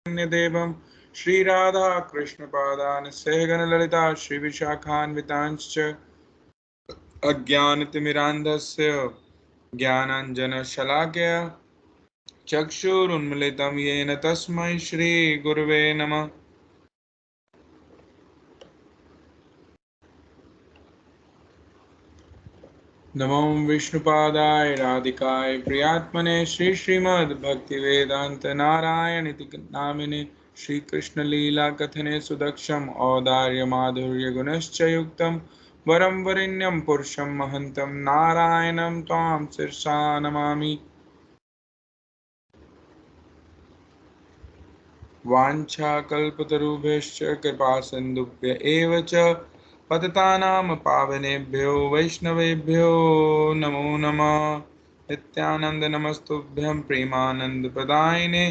देवं श्रीराधा कृष्णपादान् सहगणललिता श्रीविशाखान्वितांश्च अज्ञानतिमिरान्धस्य ज्ञानाञ्जनशलाकया चक्षुरुन्मिलितं येन तस्मै श्रीगुरवे नमः। नमो विष्णुपादाय राधिकाय प्रियात्मने श्रीमद्भक्तिवेदान्त नारायण इति नामिने श्रीकृष्णलीला कथने सुदक्षम् औदार्य माधुर्य गुणश्च युक्तं वरं वरेण्यं पुरुषं महन्तं नारायणं त्वां शिरसा नमामि। वाञ्छाकल्पतरुभ्यश्च कृपासिन्धुभ्य एव च पतितानां पावनेभ्यो वैष्णवेभ्यो नमो नमः। नित्यानंद नमस्तुभ्यं प्रेमानंदप्रदायिने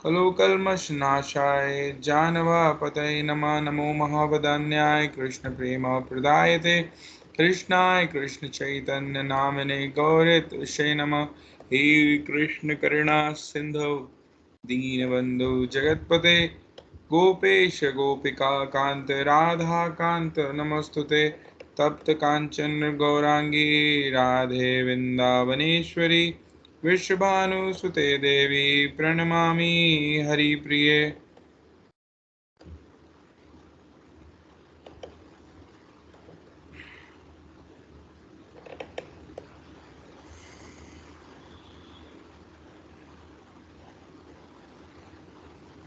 कलुकल्मषनाशाय जानवापतये नमः। नमो महावदान्याय कृष्णप्रेमप्रदायते कृष्णाय कृष्णचैतन्य नामिने गौरतुष्ये नमः। हे कृष्ण करुणा सिंधु दीनबंधु जगतपते गोपेश गोपिका कांत राधा कांत नमस्तुते। तप्त कांचन गौरांगी राधे वृंदावनेश्वरी विश्वभानुसुते देवी प्रणमामि हरिप्रिये।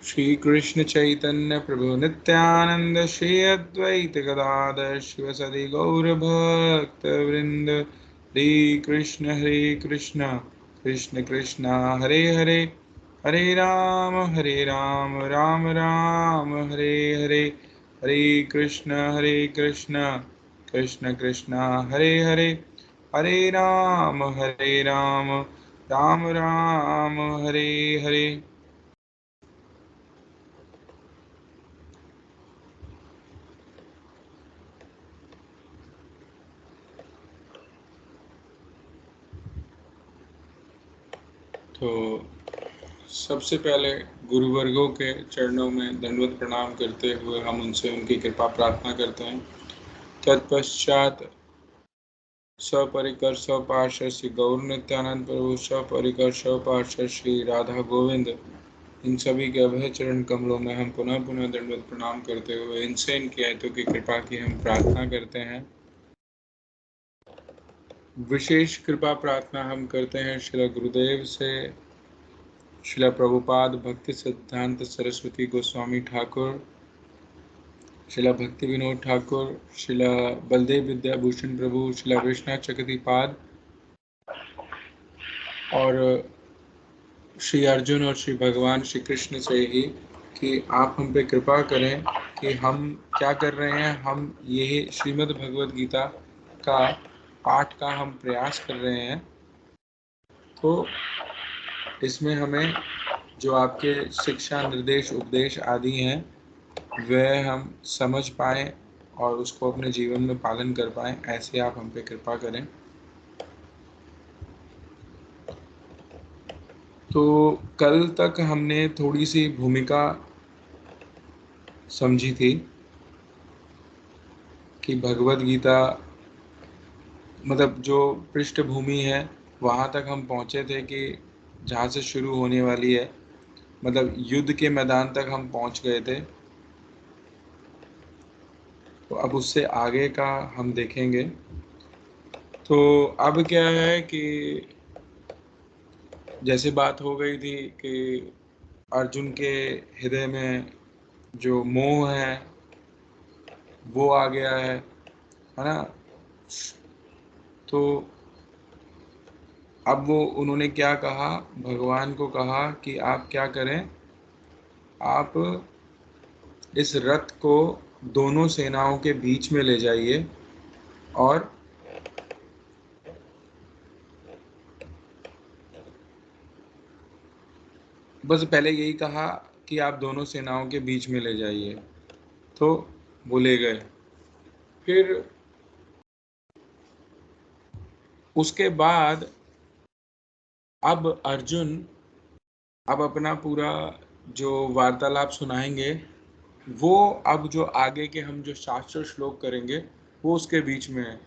श्री कृष्ण चैतन्य प्रभु नित्यानंद श्री अद्वैत गदाधर शिवसदि गौर भक्त वृंद। हरे कृष्ण कृष्ण कृष्ण हरे हरे हरे राम राम राम हरे हरे। हरे कृष्ण कृष्ण कृष्ण हरे हरे हरे राम राम राम हरे हरे। तो सबसे पहले गुरुवर्गों के चरणों में दंडवत प्रणाम करते हुए हम उनसे उनकी कृपा प्रार्थना करते हैं। तत्पश्चात सपरिकर सपार्षद श्री गौर नित्यानंद प्रभु, सपरिकर सपार्षद श्री राधा गोविंद, इन सभी के अभय चरण कमलों में हम पुनः पुनः दंडवत प्रणाम करते हुए इनसे इनकी आयतों की कृपा की हम प्रार्थना करते हैं। विशेष कृपा प्रार्थना हम करते हैं श्री गुरुदेव से, श्रीला प्रभुपाद भक्ति सिद्धांत सरस्वती गोस्वामी ठाकुर, श्रीला भक्ति विनोद ठाकुर, श्रीला बलदेव विद्याभूषण प्रभु, श्रीला विश्वनाथ चक्रवर्तीपाद और श्री अर्जुन और श्री भगवान श्री कृष्ण से ही कि आप हम पे कृपा करें कि हम क्या कर रहे हैं। हम ये श्रीमद् भगवद गीता का पाठ का हम प्रयास कर रहे हैं, तो इसमें हमें जो आपके शिक्षा निर्देश उपदेश आदि हैं वह हम समझ पाएँ और उसको अपने जीवन में पालन कर पाएँ, ऐसे आप हम पे कृपा करें। तो कल तक हमने थोड़ी सी भूमिका समझी थी कि भगवद गीता मतलब जो पृष्ठभूमि है वहाँ तक हम पहुँचे थे कि जहाँ से शुरू होने वाली है, मतलब युद्ध के मैदान तक हम पहुँच गए थे। तो अब उससे आगे का हम देखेंगे। तो अब क्या है कि जैसे बात हो गई थी कि अर्जुन के हृदय में जो मोह है वो आ गया है ना। तो अब वो उन्होंने क्या कहा, भगवान को कहा कि आप क्या करें, आप इस रथ को दोनों सेनाओं के बीच में ले जाइए और बस पहले यही कहा कि आप दोनों सेनाओं के बीच में ले जाइए, तो वो ले गए। फिर उसके बाद अब अर्जुन अब अपना पूरा जो वार्तालाप सुनाएंगे वो अब जो आगे के हम जो शास्त्र श्लोक करेंगे वो उसके बीच में है।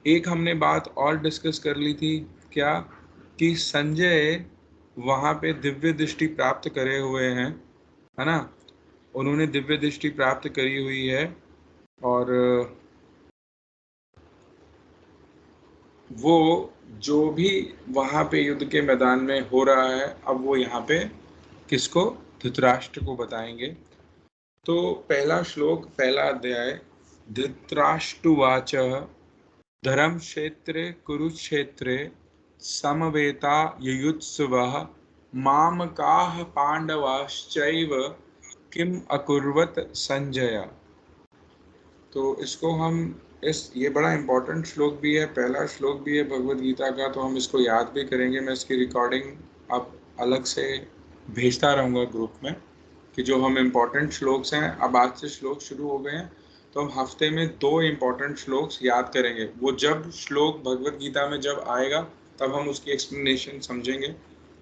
एक हमने बात और डिस्कस कर ली थी क्या, कि संजय वहाँ पे दिव्य दृष्टि प्राप्त करे हुए हैं, है ना, उन्होंने दिव्य दृष्टि प्राप्त करी हुई है, और वो जो भी वहाँ पे युद्ध के मैदान में हो रहा है अब वो यहाँ पे किसको, धृतराष्ट्र को बताएंगे। तो पहला श्लोक, पहला अध्याय। धृतराष्ट्रुवाच धर्मक्षेत्रे कुरुक्षेत्रे समवेता युयुत्सवः मामकाः पांडवाश्चैव किम अकुर्वत संजय। तो इसको हम ये बड़ा इम्पोर्टेंट श्लोक भी है, पहला श्लोक भी है भगवत गीता का, तो हम इसको याद भी करेंगे। मैं इसकी रिकॉर्डिंग अब अलग से भेजता रहूँगा ग्रुप में, कि जो हम इम्पोर्टेंट श्लोक्स हैं, अब आज से श्लोक शुरू हो गए हैं तो हम हफ्ते में 2 इम्पोर्टेंट श्लोक्स याद करेंगे। वो जब श्लोक भगवत गीता में जब आएगा तब हम उसकी एक्सप्लेनेशन समझेंगे,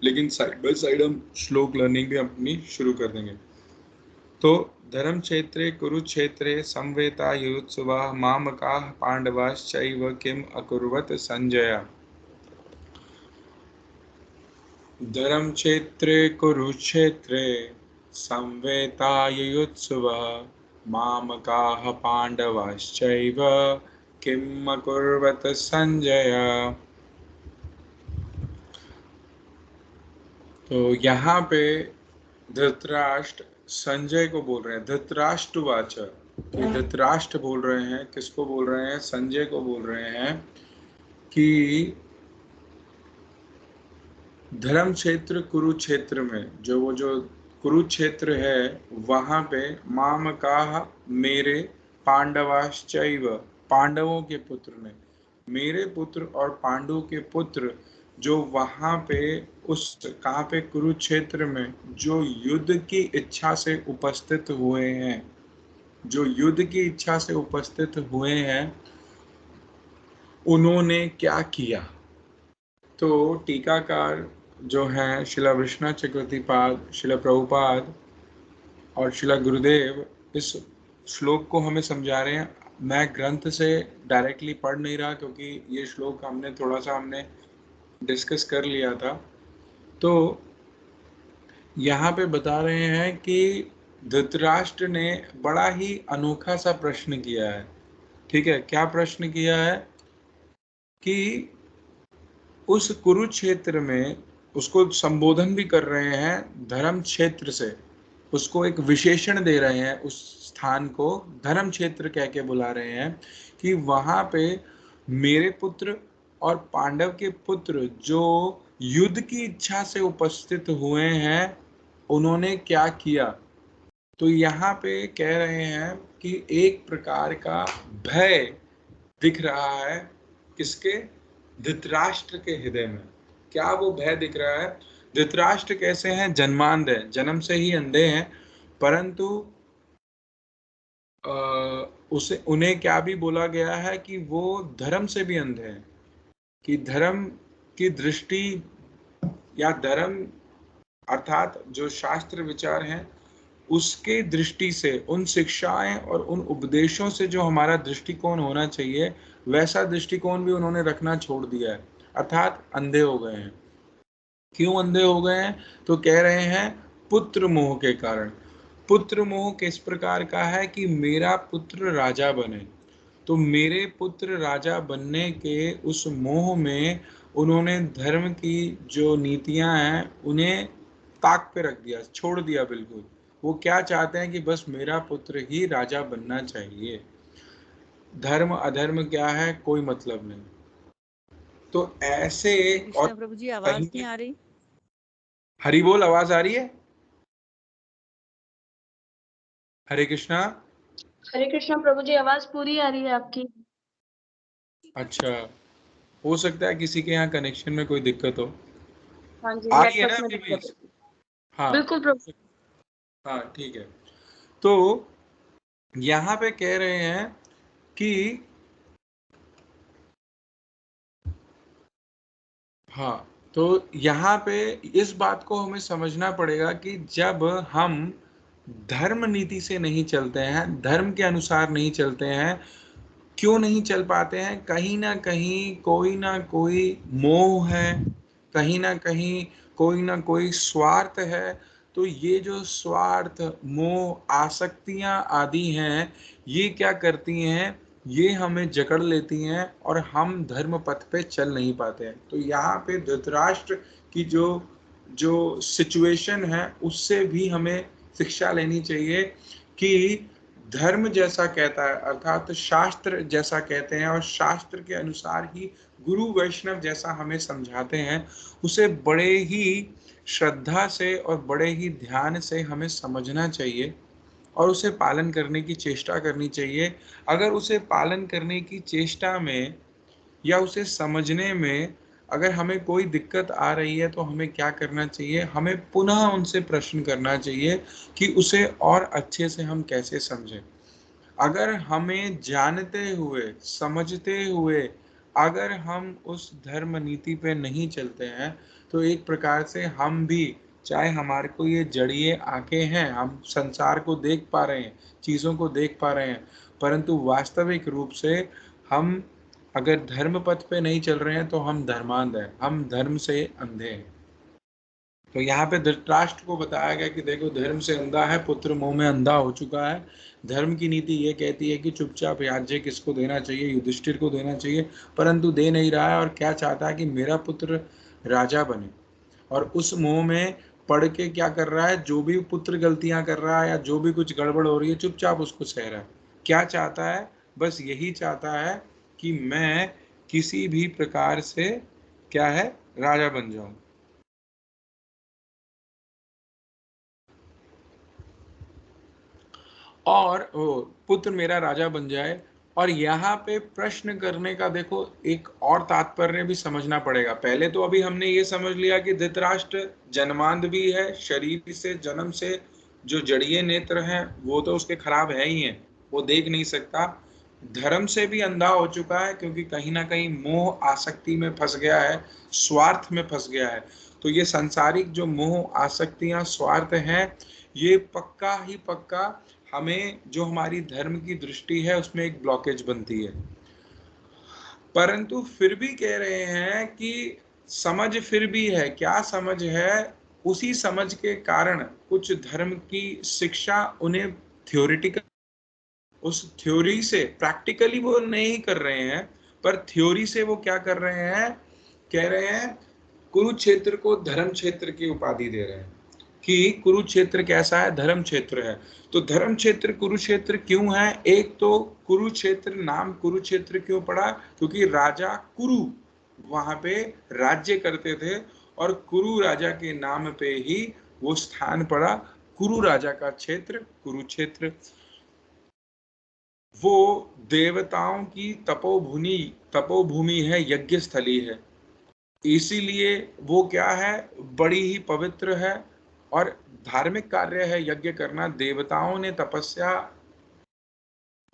लेकिन साइड बाय साइड हम श्लोक लर्निंग भी अपनी शुरू कर देंगे। तो धर्म क्षेत्रे कुरुक्षेत्रे संवेता युयुत्सुवः मामकाः पांडवाश्चैव किम अकुर्वत संजय। धर्म क्षेत्रे कुरुक्षेत्रे संवेता युयुत्सुवः मामकाः पांडवाश्चैव किम अकुर्वत संजय। तो यहाँ पे धृतराष्ट्र संजय को बोल रहे हैं, धृतराष्ट्रवाच, कि धृतराष्ट्र बोल रहे हैं, किसको बोल रहे हैं, संजय को बोल रहे हैं कि धर्म क्षेत्र कुरुक्षेत्र में, जो कुरुक्षेत्र है वहां पे मामकाः मेरे, पांडवाश्चैव पांडवों के पुत्र ने, मेरे पुत्र और पांडु के पुत्र जो वहां पे उस कहाँ पे कुरुक्षेत्र में जो युद्ध की इच्छा से उपस्थित हुए हैं, जो युद्ध की इच्छा से उपस्थित हुए हैं, उन्होंने क्या किया। तो टीकाकार जो हैं शिला विश्वनाथ चक्रवर्तीपाद, शिला प्रभुपाद और शिला गुरुदेव इस श्लोक को हमें समझा रहे हैं। मैं ग्रंथ से डायरेक्टली पढ़ नहीं रहा क्योंकि ये श्लोक हमने डिस्कस कर लिया था। तो यहाँ पे बता रहे हैं कि धृतराष्ट्र ने बड़ा ही अनोखा सा प्रश्न किया है। ठीक है, क्या प्रश्न किया है कि उस कुरुक्षेत्र में उसको संबोधन भी कर रहे हैं धर्म क्षेत्र से, उसको एक विशेषण दे रहे हैं, उस स्थान को धर्म क्षेत्र कह के बुला रहे हैं कि वहां पे मेरे पुत्र और पांडव के पुत्र जो युद्ध की इच्छा से उपस्थित हुए हैं उन्होंने क्या किया। तो यहाँ पे कह रहे हैं कि एक प्रकार का भय दिख रहा है, किसके, धृतराष्ट्र के हृदय में। क्या वो भय दिख रहा है। धृतराष्ट्र कैसे हैं, जन्मांध है, जन्म से ही अंधे हैं, परंतु उसे उन्हें क्या भी बोला गया है कि वो धर्म से भी अंधे हैं, कि धर्म की दृष्टि या धर्म अर्थात जो शास्त्र विचार हैं उसके दृष्टि से, उन शिक्षाएं और उन उपदेशों से जो हमारा दृष्टिकोण होना चाहिए वैसा दृष्टिकोण भी उन्होंने रखना छोड़ दिया है, अर्थात अंधे हो गए हैं। क्यों अंधे हो गए हैं, तो कह रहे हैं पुत्र मोह के कारण। पुत्र मोह किस प्रकार का है कि मेरा पुत्र राजा बने, तो मेरे पुत्र राजा बनने के उस मोह में उन्होंने धर्म की जो नीतियां हैं उन्हें ताक पे रख दिया, छोड़ दिया बिल्कुल। वो क्या चाहते हैं कि बस मेरा पुत्र ही राजा बनना चाहिए, धर्म अधर्म क्या है कोई मतलब नहीं। तो ऐसे, और कृष्ण प्रभु जी आवाज नहीं आ रही। हरि बोल, आवाज आ रही है। हरे कृष्णा। हरे कृष्णा प्रभु जी, आवाज पूरी आ रही है आपकी। अच्छा, हो सकता है किसी के यहाँ कनेक्शन में कोई दिक्कत हो। हाँ जी, आ रही है ना नेटवर्क में अभी भी। दिक्कत है। हाँ बिल्कुल प्रभु। हाँ ठीक है। तो यहाँ पे कह रहे हैं कि हाँ, तो यहाँ पे इस बात को हमें समझना पड़ेगा कि जब हम धर्म नीति से नहीं चलते हैं, धर्म के अनुसार नहीं चलते हैं, क्यों नहीं चल पाते हैं? कहीं ना कोई मोह है, कहीं ना कोई स्वार्थ है। तो ये जो स्वार्थ, मोह, आसक्तियां आदि हैं, ये क्या करती हैं? ये हमें जकड़ लेती हैं और हम धर्म पथ पे चल नहीं पाते हैं। तो यहाँ पे धृतराष्ट्र की जो जो सिचुएशन है, उससे भी हमें शिक्षा लेनी चाहिए कि धर्म जैसा कहता है, अर्थात शास्त्र जैसा कहते हैं और शास्त्र के अनुसार ही गुरु वैष्णव जैसा हमें समझाते हैं, उसे बड़े ही श्रद्धा से और बड़े ही ध्यान से हमें समझना चाहिए और उसे पालन करने की चेष्टा करनी चाहिए। अगर उसे पालन करने की चेष्टा में या उसे समझने में अगर हमें कोई दिक्कत आ रही है, तो हमें क्या करना चाहिए? हमें पुनः उनसे प्रश्न करना चाहिए कि उसे और अच्छे से हम कैसे समझें। अगर हमें जानते हुए, समझते हुए अगर हम उस धर्म नीति पे नहीं चलते हैं, तो एक प्रकार से हम भी, चाहे हमारे को ये जड़िए आंखें हैं, हम संसार को देख पा रहे हैं, चीज़ों को देख पा रहे हैं, परंतु वास्तविक रूप से हम अगर धर्म पथ पे नहीं चल रहे हैं, तो हम धर्मांध हैं, हम धर्म से अंधे हैं। तो यहाँ पे धृतराष्ट्र को बताया गया कि देखो, धर्म से अंधा है, पुत्र मोह में अंधा हो चुका है। धर्म की नीति ये कहती है कि चुपचाप राज्य किसको देना चाहिए? युधिष्ठिर को देना चाहिए, परंतु दे नहीं रहा है और क्या चाहता है कि मेरा पुत्र राजा बने। और उस मोह में पढ़ के क्या कर रहा है? जो भी पुत्र गलतियां कर रहा है या जो भी कुछ गड़बड़ हो रही है, चुपचाप उसको सह रहा है। क्या चाहता है? बस यही चाहता है कि मैं किसी भी प्रकार से क्या है, राजा बन जाऊं। और वो पुत्र मेरा राजा बन जाए। और यहाँ पे प्रश्न करने का देखो एक और तात्पर्य भी समझना पड़ेगा। पहले तो अभी हमने ये समझ लिया कि धृतराष्ट्र जन्मांध भी है, शरीर से, जन्म से जो जड़िए नेत्र हैं वो तो उसके खराब है ही हैं, वो देख नहीं सकता। धर्म से भी अंधा हो चुका है, क्योंकि कहीं ना कहीं मोह आसक्ति में फंस गया है, स्वार्थ में फंस गया है। तो ये सांसारिक जो मोह, आसक्तियां, स्वार्थ हैं, ये पक्का ही पक्का हमें, जो हमारी धर्म की दृष्टि है, उसमें एक ब्लॉकेज बनती है। परंतु फिर भी कह रहे हैं कि समझ फिर भी है। क्या समझ है? उसी समझ के कारण कुछ धर्म की शिक्षा उन्हें थ्योरिटिकल, उस थ्योरी से प्रैक्टिकली वो नहीं कर रहे हैं, पर थ्योरी से वो क्या कर रहे हैं? कह रहे हैं, कुरुक्षेत्र को धर्म क्षेत्र की उपाधि दे रहे हैं कि कुरुक्षेत्र कैसा है? धर्म क्षेत्र है। तो धर्म क्षेत्र कुरुक्षेत्र क्यों है? एक तो कुरुक्षेत्र, नाम कुरुक्षेत्र क्यों पड़ा? क्योंकि राजा कुरु वहां पे राज्य करते थे और कुरु राजा के नाम पे ही वो स्थान पड़ा, कुरु राजा का क्षेत्र कुरुक्षेत्र। वो देवताओं की तपोभूमि है, यज्ञ स्थली है, इसीलिए वो क्या है? बड़ी ही पवित्र है और धार्मिक कार्य है यज्ञ करना। देवताओं ने तपस्या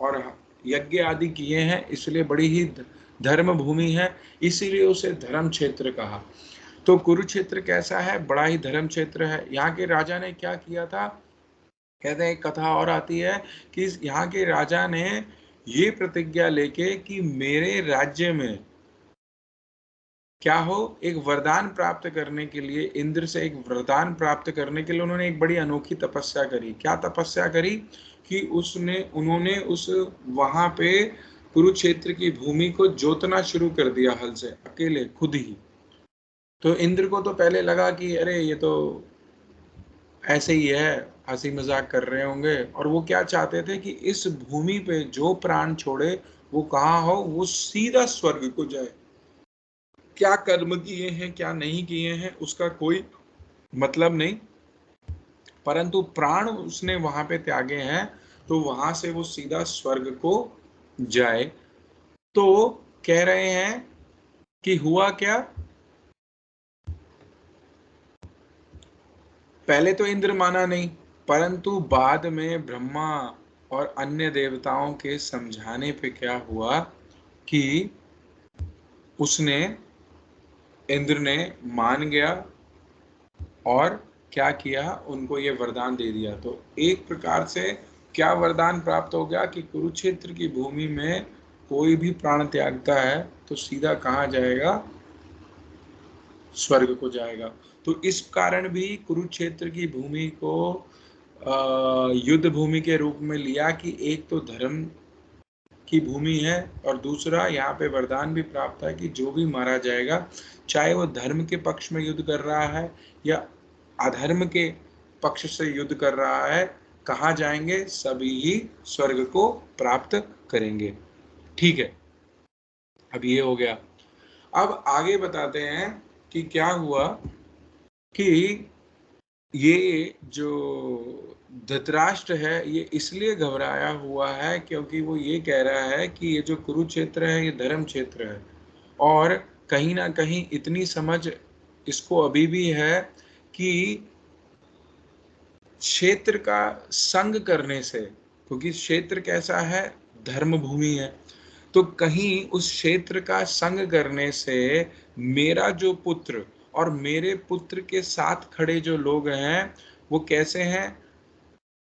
और यज्ञ आदि किए हैं, इसलिए बड़ी ही धर्म भूमि है, इसीलिए उसे धर्म क्षेत्र कहा। तो कुरुक्षेत्र कैसा है? बड़ा ही धर्म क्षेत्र है। यहाँ के राजा ने क्या किया था? कहते हैं, एक कथा और आती है कि यहाँ के राजा ने ये प्रतिज्ञा लेके कि मेरे राज्य में क्या हो, एक वरदान प्राप्त करने के लिए, इंद्र से एक वरदान प्राप्त करने के लिए उन्होंने एक बड़ी अनोखी तपस्या करी। क्या तपस्या करी? कि उन्होंने उस वहां पे कुरुक्षेत्र की भूमि को जोतना शुरू कर दिया, हल से, अकेले, खुद ही। तो इंद्र को तो पहले लगा कि अरे ये तो ऐसे ही है, हंसी मजाक कर रहे होंगे। और वो क्या चाहते थे कि इस भूमि पे जो प्राण छोड़े वो कहाँ हो? वो सीधा स्वर्ग को जाए। क्या कर्म किए हैं, क्या नहीं किए हैं, उसका कोई मतलब नहीं, परंतु प्राण उसने वहां पे त्यागे हैं, तो वहां से वो सीधा स्वर्ग को जाए। तो कह रहे हैं कि हुआ क्या? पहले तो इंद्र माना नहीं, परंतु बाद में ब्रह्मा और अन्य देवताओं के समझाने पे क्या हुआ कि उसने इंद्र ने मान गया और क्या किया, उनको ये वरदान दे दिया। तो एक प्रकार से क्या वरदान प्राप्त हो गया कि कुरुक्षेत्र की भूमि में कोई भी प्राण त्यागता है तो सीधा कहाँ जाएगा, स्वर्ग को जाएगा। तो इस कारण भी कुरुक्षेत्र की भूमि को युद्ध भूमि के रूप में लिया कि एक तो धर्म की भूमि है और दूसरा यहाँ पे वरदान भी प्राप्त है कि जो भी मारा जाएगा, चाहे वो धर्म के पक्ष में युद्ध कर रहा है या अधर्म के पक्ष से युद्ध कर रहा है, कहाँ जाएंगे, सभी ही स्वर्ग को प्राप्त करेंगे। ठीक है, अब ये हो गया। अब आगे बताते हैं कि क्या हुआ कि ये जो धृतराष्ट्र है ये इसलिए घबराया हुआ है क्योंकि वो ये कह रहा है कि ये जो कुरुक्षेत्र है ये धर्म क्षेत्र है, और कहीं ना कहीं इतनी समझ इसको अभी भी है कि क्षेत्र का संग करने से, क्योंकि क्षेत्र कैसा है, धर्म भूमि है, तो कहीं उस क्षेत्र का संग करने से मेरा जो पुत्र और मेरे पुत्र के साथ खड़े जो लोग हैं वो कैसे हैं,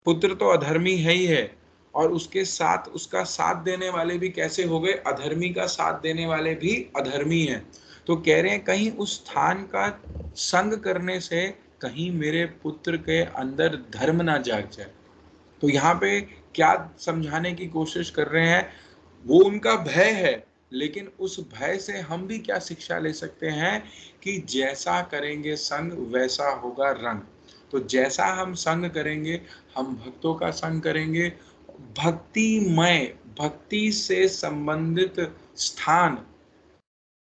पुत्र तो अधर्मी है ही है और उसके साथ उसका साथ देने वाले भी कैसे हो गए, अधर्मी का साथ देने वाले भी अधर्मी हैं। तो कह रहे हैं कहीं उस स्थान का संग करने से कहीं मेरे पुत्र के अंदर धर्म ना जाग जाए। तो यहाँ पे क्या समझाने की कोशिश कर रहे हैं, वो उनका भय है, लेकिन उस भय से हम भी क्या शिक्षा ले सकते हैं कि जैसा करेंगे संग वैसा होगा रंग। तो जैसा हम संग करेंगे, हम भक्तों का संग करेंगे, भक्तिमय, भक्ति से संबंधित स्थान,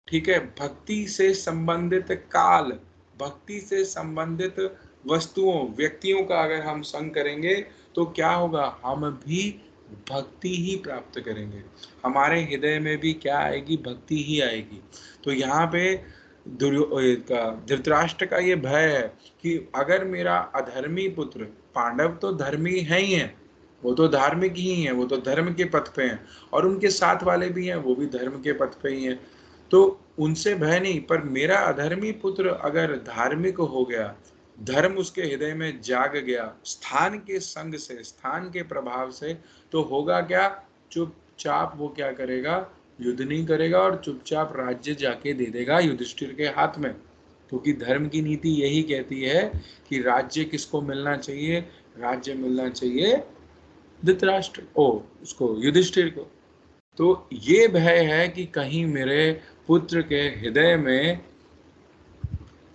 ठीक है, भक्ति से संबंधित काल, भक्ति से संबंधित वस्तुओं, व्यक्तियों का अगर हम संग करेंगे तो क्या होगा, हम भी भक्ति ही प्राप्त करेंगे, हमारे हृदय में भी क्या आएगी, भक्ति ही आएगी। तो यहाँ पे धृतराष्ट्र का ये भय है कि अगर मेरा अधर्मी पुत्र, पांडव तो धर्मी है ही है, वो तो धार्मिक ही है, वो तो धर्म के पथ पे हैं, और उनके साथ वाले भी हैं वो भी धर्म के पथ पे ही हैं, तो उनसे भय नहीं, पर मेरा अधर्मी पुत्र अगर धार्मिक हो गया, धर्म उसके हृदय में जाग गया स्थान के संग से, स्थान के प्रभाव से, तो होगा क्या, चुपचाप वो क्या करेगा, युद्ध नहीं करेगा और चुपचाप राज्य जाके दे देगा युधिष्ठिर के हाथ में, क्योंकि धर्म की नीति यही कहती है कि राज्य किसको मिलना चाहिए, राज्य मिलना चाहिए धृतराष्ट्र उसको, युधिष्ठिर को। तो ये भय है कि कहीं मेरे पुत्र के हृदय में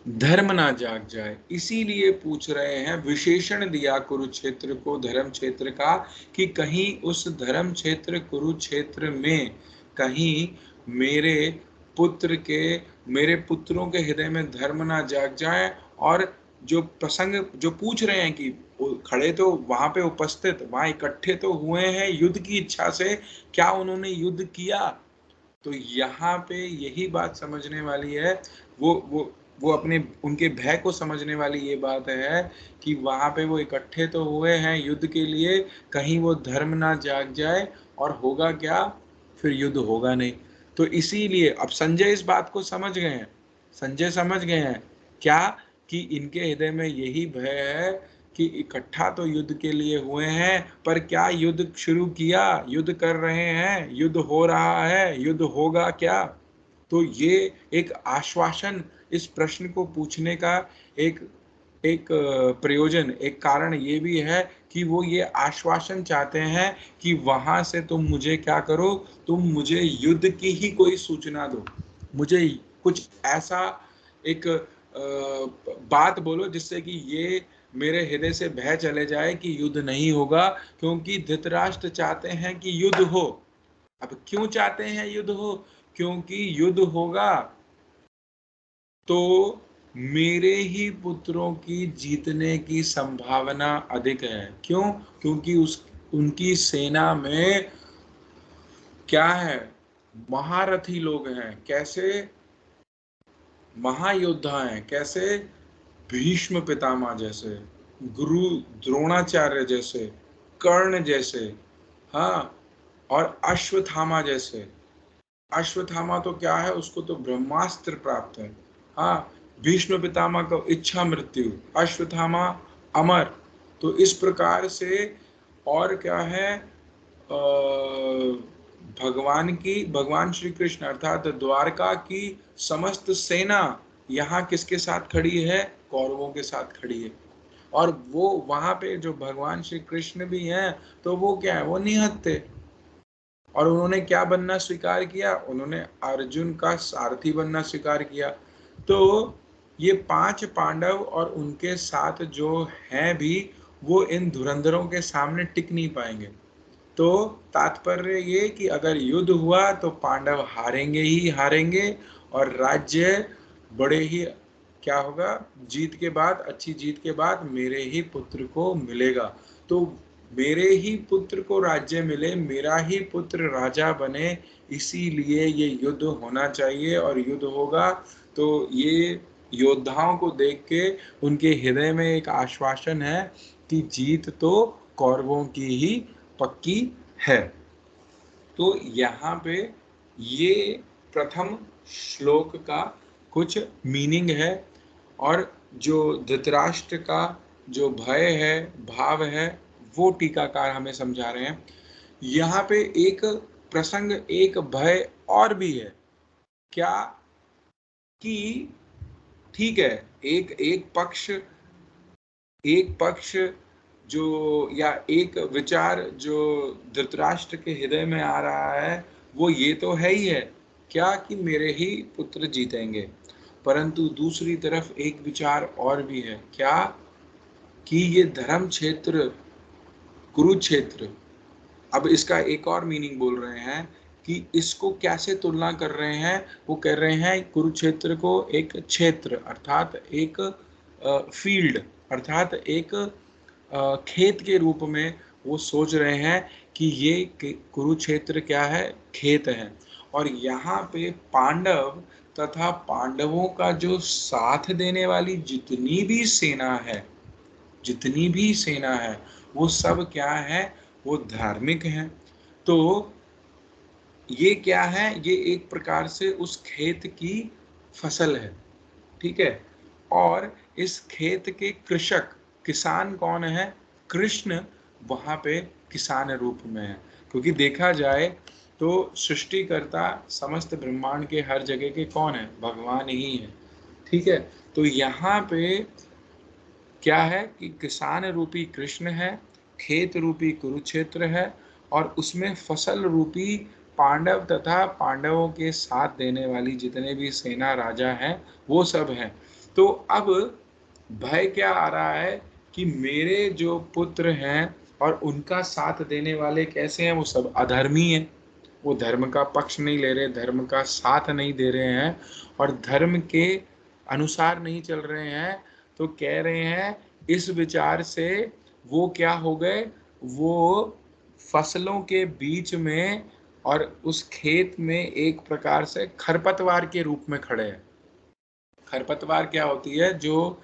धर्म ना जाग जाए, इसीलिए पूछ रहे हैं, विशेषण दिया कुरुक्षेत्र को धर्म क्षेत्र का कि कहीं उस धर्म क्षेत्र कुरुक्षेत्र में कहीं मेरे पुत्र के, मेरे पुत्रों के हृदय में धर्म ना जाग जाए। और जो प्रसंग जो पूछ रहे हैं कि खड़े तो वहां पे उपस्थित, वहां इकट्ठे तो हुए हैं युद्ध की इच्छा से, क्या उन्होंने युद्ध किया, तो यहाँ पे यही बात समझने वाली है, वो अपने उनके भय को समझने वाली ये बात है कि वहां पे वो इकट्ठे तो हुए हैं युद्ध के लिए, कहीं वो धर्म ना जाग जाए और होगा क्या, फिर युद्ध होगा नहीं। तो इसीलिए अब संजय इस बात को समझ गए हैं, संजय समझ गए हैं क्या, कि इनके हृदय में यही भय है कि इकट्ठा तो युद्ध के लिए हुए हैं, पर क्या युद्ध शुरू किया, युद्ध कर रहे हैं, युद्ध हो रहा है, युद्ध होगा क्या। तो ये एक आश्वासन, इस प्रश्न को पूछने का एक एक प्रयोजन, एक कारण ये भी है कि वो ये आश्वासन चाहते हैं कि वहां से तुम मुझे क्या करो, तुम मुझे युद्ध की ही कोई सूचना दो, मुझे कुछ ऐसा एक बात बोलो जिससे कि ये मेरे हृदय से भय चले जाए कि युद्ध नहीं होगा, क्योंकि धृतराष्ट्र चाहते हैं कि युद्ध हो। अब क्यों चाहते हैं युद्ध हो, क्योंकि युद्ध होगा तो मेरे ही पुत्रों की जीतने की संभावना अधिक है। क्यों, क्योंकि उनकी सेना में क्या है, महारथी लोग हैं, कैसे महायोद्धा हैं, कैसे भीष्म पितामह जैसे, गुरु द्रोणाचार्य जैसे, कर्ण जैसे, हाँ, और अश्वत्थामा जैसे। अश्वत्थामा तो क्या है, उसको तो ब्रह्मास्त्र प्राप्त है, हाँ, भीष्म पितामह को इच्छा मृत्यु, अश्वत्थामा अमर। तो इस प्रकार से और क्या है, भगवान श्री कृष्ण अर्थात द्वारका की समस्त सेना यहाँ किसके साथ खड़ी है, कौरवों के साथ खड़ी है। और वो वहां पे जो भगवान श्री कृष्ण भी हैं, तो वो क्या है, वो निहत थे। और उन्होंने क्या बनना स्वीकार किया, उन्होंने अर्जुन का सारथी बनना स्वीकार किया। तो ये 5 पांडव और उनके साथ जो हैं भी, वो इन धुरंधरों के सामने टिक नहीं पाएंगे। तो तात्पर्य ये कि अगर युद्ध हुआ तो पांडव हारेंगे ही हारेंगे, और राज्य बड़े ही क्या होगा, जीत के बाद, अच्छी जीत के बाद मेरे ही पुत्र को मिलेगा। तो मेरे ही पुत्र को राज्य मिले, मेरा ही पुत्र राजा बने, इसीलिए ये युद्ध होना चाहिए। और युद्ध होगा तो ये योद्धाओं को देख के उनके हृदय में एक आश्वासन है कि जीत तो कौरवों की ही पक्की है। तो यहाँ पे ये प्रथम श्लोक का कुछ मीनिंग है। और जो धृतराष्ट्र का जो भय है, भाव है, वो टीकाकार हमें समझा रहे हैं। यहाँ पे एक प्रसंग, एक भय और भी है क्या, कि ठीक है, एक एक पक्ष जो, या एक विचार जो धृतराष्ट्र के हृदय में आ रहा है, वो ये तो है ही है क्या, कि मेरे ही पुत्र जीतेंगे। परंतु दूसरी तरफ एक विचार और भी है क्या, कि ये धर्म क्षेत्र कुरुक्षेत्र, अब इसका एक और मीनिंग बोल रहे हैं कि इसको कैसे तुलना कर रहे हैं। वो कह रहे हैं कुरुक्षेत्र को एक क्षेत्र अर्थात एक फील्ड अर्थात एक खेत के रूप में वो सोच रहे हैं कि ये कुरुक्षेत्र क्या है, खेत है। और यहाँ पे पांडव तथा पांडवों का जो साथ देने वाली जितनी भी सेना है, वो सब क्या है, वो धार्मिक है। तो ये क्या है, ये एक प्रकार से उस खेत की फसल है, ठीक है। और इस खेत के कृषक, किसान कौन है, कृष्ण वहां पे किसान रूप में है। क्योंकि देखा जाए तो सृष्टिकर्ता समस्त ब्रह्मांड के हर जगह के कौन है, भगवान ही है, ठीक है। तो यहाँ पे क्या है कि किसान रूपी कृष्ण है, खेत रूपी कुरुक्षेत्र है, और उसमें फसल रूपी पांडव तथा पांडवों के साथ देने वाली जितने भी सेना राजा हैं, वो सब हैं। तो अब भय क्या आ रहा है कि मेरे जो पुत्र हैं और उनका साथ देने वाले कैसे हैं, वो सब अधर्मी हैं। वो धर्म का पक्ष नहीं ले रहे, धर्म का साथ नहीं दे रहे हैं, और धर्म के अनुसार नहीं चल रहे हैं। तो कह रहे हैं इस विचार से वो क्या हो गए, वो फसलों के बीच में और उस खेत में एक प्रकार से खरपतवार के रूप में खड़े हैं। खरपतवार क्या होती है, जो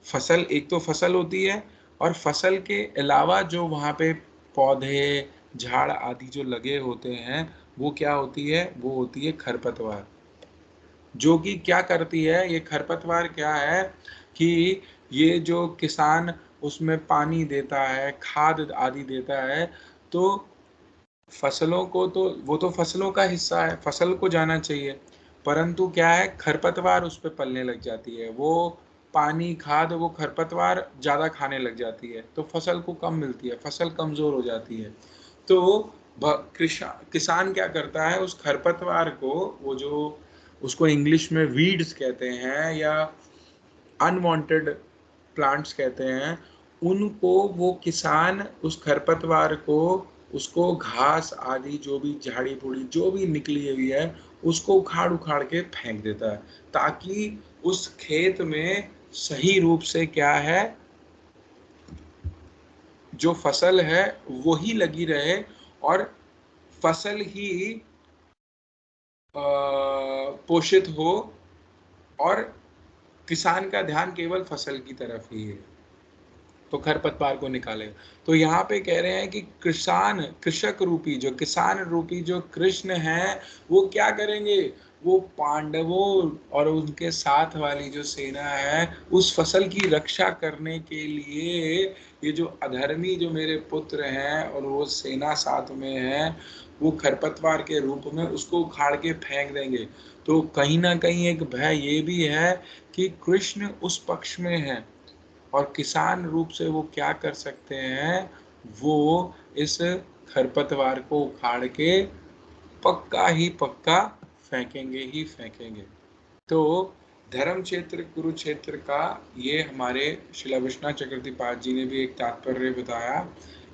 फसल, एक तो फसल होती है, और फसल के अलावा जो वहाँ पे पौधे झाड़ आदि जो लगे होते हैं, वो क्या होती है, वो होती है खरपतवार। जो कि क्या करती है, ये खरपतवार क्या है कि ये जो किसान उसमें पानी देता है, खाद आदि देता है, तो फसलों को तो वो तो फसलों का हिस्सा है, फसल को जाना चाहिए। परंतु क्या है, खरपतवार उस पर पलने लग जाती है, वो पानी खाद वो खरपतवार ज़्यादा खाने लग जाती है, तो फसल को कम मिलती है, फसल कमज़ोर हो जाती है। तो किसान क्या करता है, उस खरपतवार को, वो जो उसको इंग्लिश में वीड्स कहते हैं या अनवांटेड प्लांट्स कहते हैं, उनको वो किसान उस खरपतवार को, उसको घास आदि जो भी झाड़ी फूड़ी जो भी निकली हुई है, उसको उखाड़ उखाड़ के फेंक देता है, ताकि उस खेत में सही रूप से क्या है, जो फसल है वही लगी रहे, और फसल ही पोषित हो, और किसान का ध्यान केवल फसल की तरफ ही है, तो खरपतवार को निकाले। तो यहाँ पे कह रहे हैं कि कृषक रूपी जो कृष्ण है, वो क्या करेंगे, वो पांडवों और उनके साथ वाली जो सेना है उस फसल की रक्षा करने के लिए ये जो अधर्मी जो मेरे पुत्र हैं और वो सेना साथ में है वो खरपतवार के रूप में उसको उखाड़ के फेंक देंगे। तो कहीं ना कहीं एक भय ये भी है कि कृष्ण उस पक्ष में है और किसान रूप से वो क्या कर सकते हैं, वो इस खरपतवार को उखाड़ के पक्का ही पक्का फेंकेंगे ही फेंकेंगे। तो धर्म क्षेत्र कुरुक्षेत्र का ये हमारे शिला विश्वनाथ चक्रवर्ती जी ने भी एक तात्पर्य बताया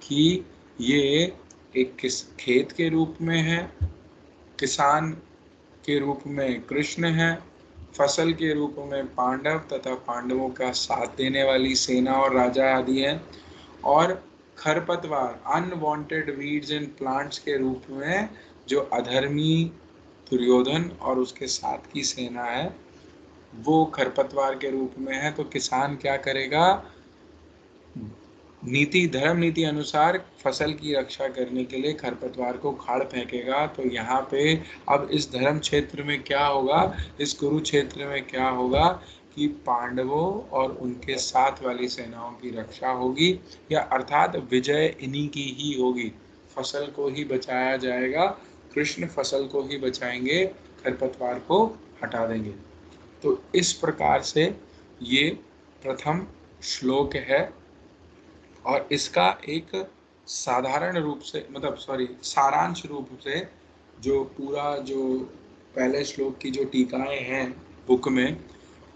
कि ये एक खेत के रूप में है, किसान के रूप में कृष्ण है, फसल के रूप में पांडव तथा पांडवों का साथ देने वाली सेना और राजा आदि है, और खरपतवार अनवांटेड वीड्स एंड प्लांट्स के रूप में जो अधर्मी दुर्योधन और उसके साथ की सेना है वो खरपतवार के रूप में है। तो किसान क्या करेगा, नीति धर्म नीति अनुसार फसल की रक्षा करने के लिए खरपतवार को उखाड़ फेंकेगा। तो यहाँ पे अब इस धर्म क्षेत्र में क्या होगा, इस कुरुक्षेत्र में क्या होगा कि पांडवों और उनके साथ वाली सेनाओं की रक्षा होगी, या अर्थात विजय इन्हीं की ही होगी, फसल को ही बचाया जाएगा, कृष्ण फसल को ही बचाएंगे, खरपतवार को हटा देंगे। तो इस प्रकार से ये प्रथम श्लोक है और इसका एक साधारण रूप से सारांश रूप से जो पूरा जो पहले श्लोक की जो टीकाएं हैं बुक में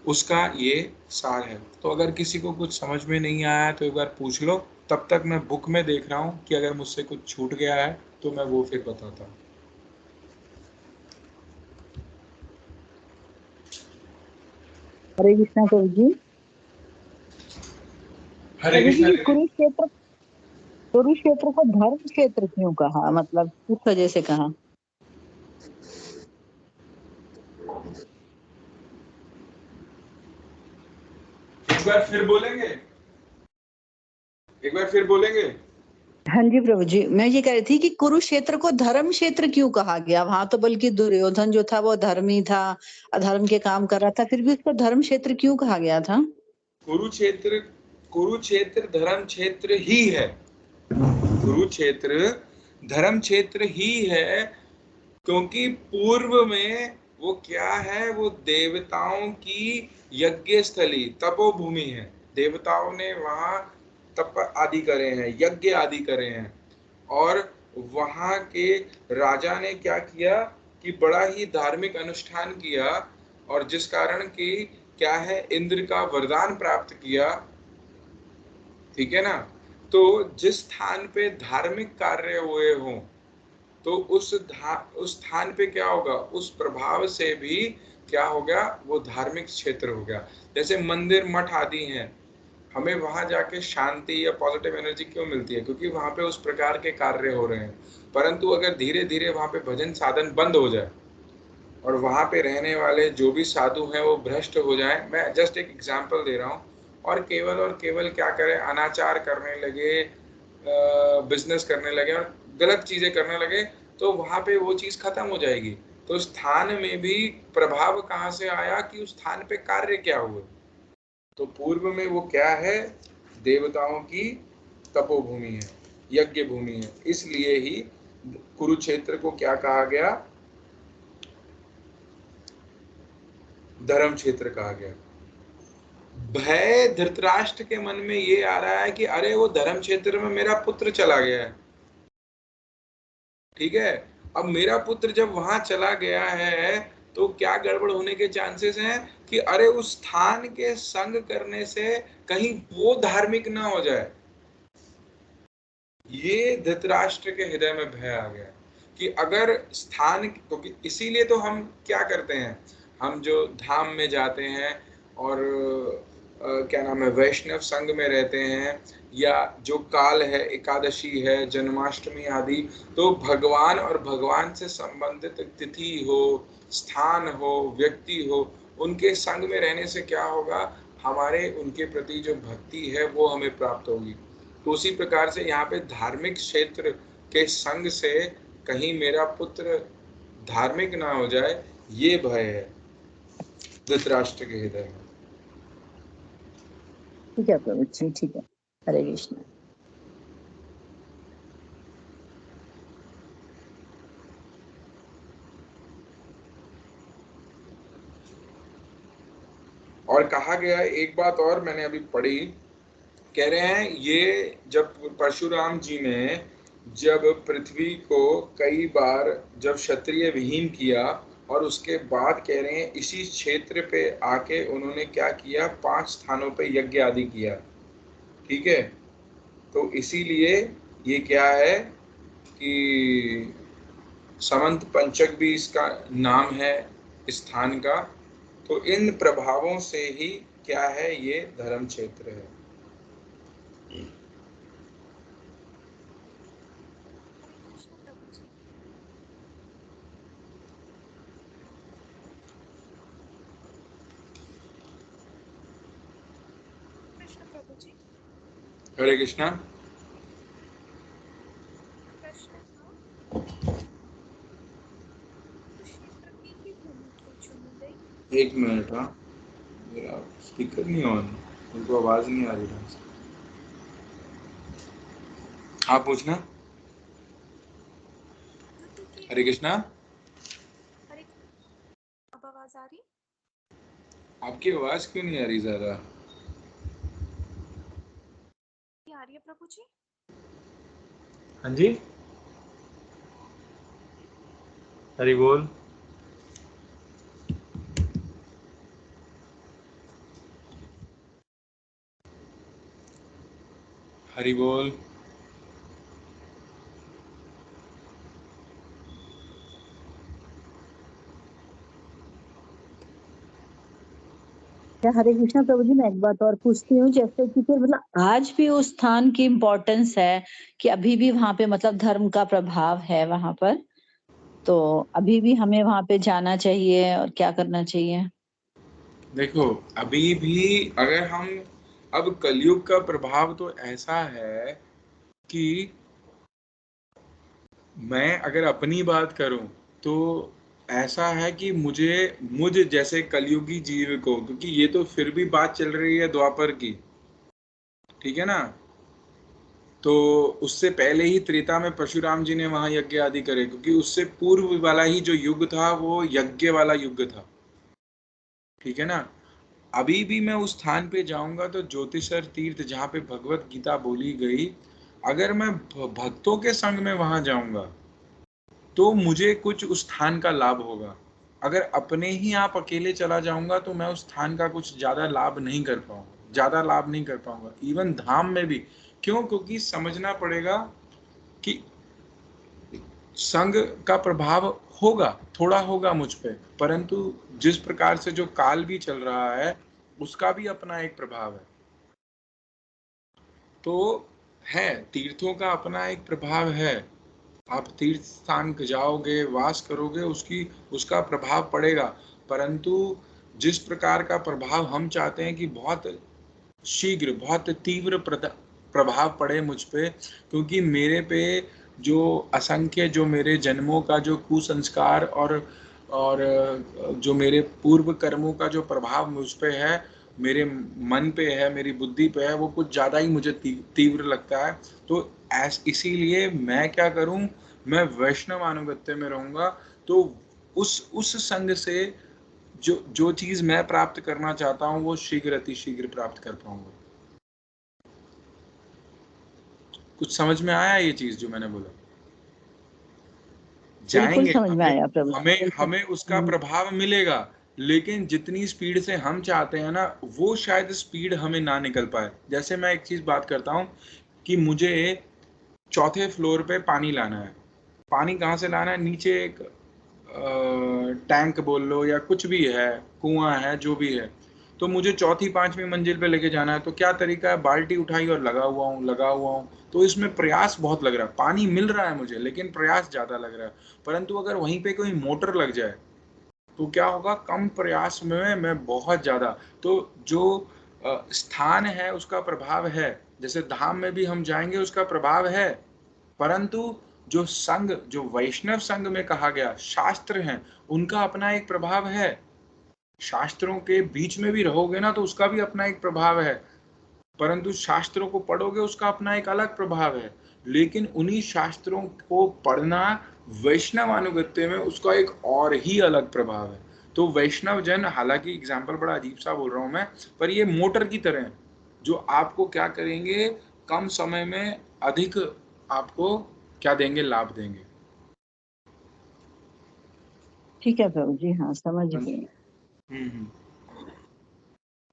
उसका ये सार है। तो अगर किसी को कुछ समझ में नहीं आया तो एक बार पूछ लो, तब तक मैं बुक में देख रहा हूँ कि अगर मुझसे कुछ छूट गया है तो मैं वो फिर बताता हूँ। हरे कृष्णा प्रभु जी। हरे प्रभु कृष्णा जी, दीदी। कुरुक्षेत्र को धर्म क्षेत्र क्यों कहा, मतलब किस वजह से कहा? एक बार फिर बोलेंगे, एक बार फिर बोलेंगे। हाँ जी प्रभु जी, मैं ये कह रही थी कि कुरुक्षेत्र को धर्म क्षेत्र क्यों कहा गया? वहां तो बल्कि दुर्योधन जो था वो धर्मी था, अधर्म के काम कर रहा था, फिर भी उसको धर्म क्षेत्र क्यों कहा गया था? कुरुक्षेत्र कुरुक्षेत्र धर्म क्षेत्र ही है। कुरुक्षेत्र धर्म क्षेत्र ही है क्योंकि पूर्व में वो क्या है, वो देवताओं की यज्ञ स्थली तपोभूमि है। देवताओं ने वहां तप आदि करे हैं, यज्ञ आदि करे हैं, और वहां के राजा ने क्या किया कि बड़ा ही धार्मिक अनुष्ठान किया, और जिस कारण की क्या है, इंद्र का वरदान प्राप्त किया। ठीक है ना। तो जिस स्थान पे धार्मिक कार्य हुए हों तो उस स्थान पे क्या होगा, उस प्रभाव से भी क्या हो गया, वो धार्मिक क्षेत्र हो गया। जैसे मंदिर मठ आदि हैं, हमें वहां जाके शांति या पॉजिटिव एनर्जी क्यों मिलती है, क्योंकि वहां पे उस प्रकार के कार्य हो रहे हैं। परंतु अगर धीरे धीरे वहां पे भजन साधन बंद हो जाए और वहां पे रहने वाले जो भी साधु हैं वो भ्रष्ट हो जाए, मैं जस्ट एक एग्जांपल दे रहा हूँ, और केवल क्या करें, अनाचार करने लगे, बिजनेस करने लगे और गलत चीजें करने लगे, तो वहां पे वो चीज खत्म हो जाएगी। तो स्थान में भी प्रभाव कहाँ से आया कि उस स्थान पे कार्य क्या हुए। तो पूर्व में वो क्या है, देवताओं की तपोभूमि है, यज्ञ भूमि है, इसलिए ही कुरुक्षेत्र को क्या कहा गया, धर्म क्षेत्र कहा गया। भय धृतराष्ट्र के मन में ये आ रहा है कि अरे वो धर्म क्षेत्र में मेरा पुत्र चला गया है। ठीक है, अब मेरा पुत्र जब वहां चला गया है तो क्या गड़बड़ होने के चांसेस हैं कि अरे उस स्थान के संग करने से कहीं वो धार्मिक ना हो जाए। ये धृतराष्ट्र के हृदय में भय आ गया कि अगर स्थान, क्योंकि इसीलिए तो हम क्या करते हैं, हम जो धाम में जाते हैं और क्या नाम है, वैष्णव संघ में रहते हैं, या जो काल है, एकादशी है, जन्माष्टमी आदि, तो भगवान और भगवान से संबंधित तिथि हो, स्थान हो, व्यक्ति हो, उनके संग में रहने से क्या होगा, हमारे उनके प्रति जो भक्ति है वो हमें प्राप्त होगी। तो उसी प्रकार से यहाँ पे धार्मिक क्षेत्र के संग से कहीं मेरा पुत्र धार्मिक ना हो जाए, ये भय है धृतराष्ट्र के हृदय में। ठीक है प्रभु जी, ठीक है। हरे कृष्ण। और कहा गया है, एक बात और मैंने अभी पढ़ी, कह रहे हैं ये जब परशुराम जी ने जब पृथ्वी को कई बार जब क्षत्रिय विहीन किया, और उसके बाद कह रहे हैं इसी क्षेत्र पे आके उन्होंने क्या किया, 5 स्थानों पे यज्ञ आदि किया। ठीक है, तो इसीलिए ये क्या है कि समंत पंचक भी इसका नाम है स्थान का। तो इन प्रभावों से ही क्या है, ये धर्म क्षेत्र है। हरे कृष्ण प्रभु जी। कृष्ण प्रभु जी। हरे कृष्णा। प्रश्न था, कुरुक्षेत्र की ही भूमि क्यों चुनी गई? एक मिनट, हाँ मेरा स्पीकर नहीं ऑन, उनको आवाज नहीं आ रही ढंग से। हाँ पूछना। युद्ध की हरे कृष्णा। हरे, अब आवाज आ रही? आपकी आवाज क्यों नहीं आ रही ज्यादा? आ रही है प्रभु जी? हाँ जी, हरि बोल। हरि बोल। हरे कृष्णा प्रभु जी, मैं एक बात और पूछती हूँ, जैसे कि फिर मतलब आज भी उस स्थान की इम्पोर्टेंस है कि अभी भी वहाँ पे मतलब धर्म का प्रभाव है वहाँ पर, तो अभी भी हमें वहाँ पे जाना चाहिए और क्या करना चाहिए? देखो, अभी भी अगर हम, अब कलयुग का प्रभाव तो ऐसा है कि मैं अगर अपनी बात करूं तो ऐसा है कि मुझ जैसे कलयुगी जीव को, क्योंकि ये तो फिर भी बात चल रही है द्वापर की, ठीक है ना, तो उससे पहले ही त्रेता में परशुराम जी ने वहां यज्ञ आदि करे, क्योंकि उससे पूर्व वाला ही जो युग था वो यज्ञ वाला युग था। ठीक है ना। अभी भी मैं उस स्थान पे जाऊंगा तो ज्योतिषर तीर्थ जहाँ पे भगवत गीता बोली गई, अगर मैं भक्तों के संग में वहां जाऊंगा तो मुझे कुछ उस स्थान का लाभ होगा। अगर अपने ही आप अकेले चला जाऊंगा तो मैं उस स्थान का कुछ ज्यादा लाभ नहीं कर पाऊंगा, ज्यादा लाभ नहीं कर पाऊंगा, इवन धाम में भी। क्यों? क्योंकि समझना पड़ेगा कि संघ का प्रभाव होगा, थोड़ा होगा मुझ पे, परंतु जिस प्रकार से जो काल भी चल रहा है उसका भी अपना एक प्रभाव है। तो है, तीर्थों का अपना एक प्रभाव है। आप तीर्थ स्थान जाओगे, वास करोगे, उसका प्रभाव पड़ेगा, परंतु जिस प्रकार का प्रभाव हम चाहते हैं कि बहुत शीघ्र, बहुत तीव्र प्रभाव पड़े मुझ पे, क्योंकि मेरे पे जो असंख्य, जो मेरे जन्मों का जो कुसंस्कार और जो मेरे पूर्व कर्मों का जो प्रभाव मुझ पे है, मेरे मन पे है, मेरी बुद्धि पे है, वो कुछ ज़्यादा ही मुझे तीव्र लगता है। तो इसीलिए मैं क्या करूं, मैं वैष्णव अनुगत्य में रहूंगा। तो उस संग से जो जो चीज मैं प्राप्त करना चाहता हूँ वो शीघ्र अति शीघ्र प्राप्त कर पाऊंगा। कुछ समझ में आया ये चीज जो मैंने बोला? बिल्कुल जाएंगे, समझ में हमें आया प्रभु जी, हमें बिल्कुल। हमें उसका प्रभाव मिलेगा, लेकिन जितनी स्पीड से हम चाहते हैं ना, वो शायद स्पीड हमें ना निकल पाए। जैसे मैं एक चीज बात करता हूँ कि मुझे 4थे फ्लोर पे पानी लाना है। पानी कहाँ से लाना है? नीचे एक टैंक बोल लो या कुछ भी है, कुआं है, जो भी है, तो मुझे 4th-5वीं मंजिल पे लेके जाना है। तो क्या तरीका है? बाल्टी उठाई और लगा हुआ हूँ। तो इसमें प्रयास बहुत लग रहा है, पानी मिल रहा है मुझे लेकिन प्रयास ज्यादा लग रहा है। परंतु अगर वहीं पे कोई मोटर लग जाए तो क्या होगा? कम प्रयास में मैं बहुत ज्यादा। तो जो स्थान है उसका प्रभाव है, जैसे धाम में भी हम जाएंगे उसका प्रभाव है, परंतु जो संघ, जो वैष्णव संघ में कहा गया, शास्त्र हैं, उनका अपना एक प्रभाव है। शास्त्रों के बीच में भी रहोगे ना तो उसका भी अपना एक प्रभाव है, परंतु शास्त्रों को पढ़ोगे उसका अपना एक अलग प्रभाव है। लेकिन उन्हीं शास्त्रों को पढ़ना वैष्णव अनुगत्य में उसका एक और ही अलग प्रभाव है। तो वैष्णव जन, हालांकि एग्जाम्पल बड़ा अजीब सा बोल रहा हूं मैं, पर ये मोटर की तरह है, जो आपको क्या करेंगे, कम समय में अधिक आपको क्या देंगे, लाभ देंगे। ठीक है प्रभु जी, हाँ समझ गए। हम्म।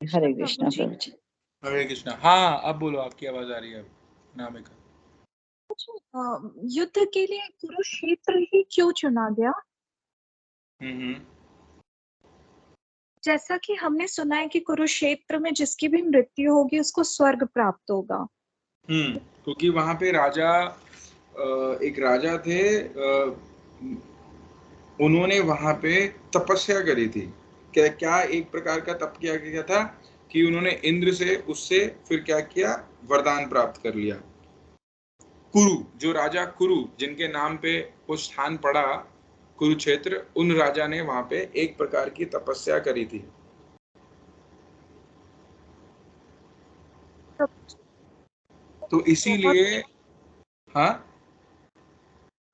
हरे प्रभु कृष्णा जी। प्रभु जी। हरे कृष्णा। हाँ, अब बोलो, आपकी आवाज आ रही है अब, नामिका। युद्ध के लिए कुरुक्षेत्र ही क्यों चुना गया? हम्म। जैसा कि हमने सुना है कि कुरुक्षेत्र में जिसकी भी मृत्यु होगी उसको स्वर्ग प्राप्त होगा। क्योंकि वहां पे राजा, एक राजा थे, उन्होंने वहां पे तपस्या करी थी। क्या क्या एक प्रकार का तप किया गया था कि उन्होंने इंद्र से, उससे फिर क्या किया, वरदान प्राप्त कर लिया। कुरु, जो राजा कुरु जिनके नाम पे वो स्थान पड़ा कुरुक्षेत्र, उन राजा ने वहां पे एक प्रकार की तपस्या करी थी। तो बहुत इसीलिए, हाँ,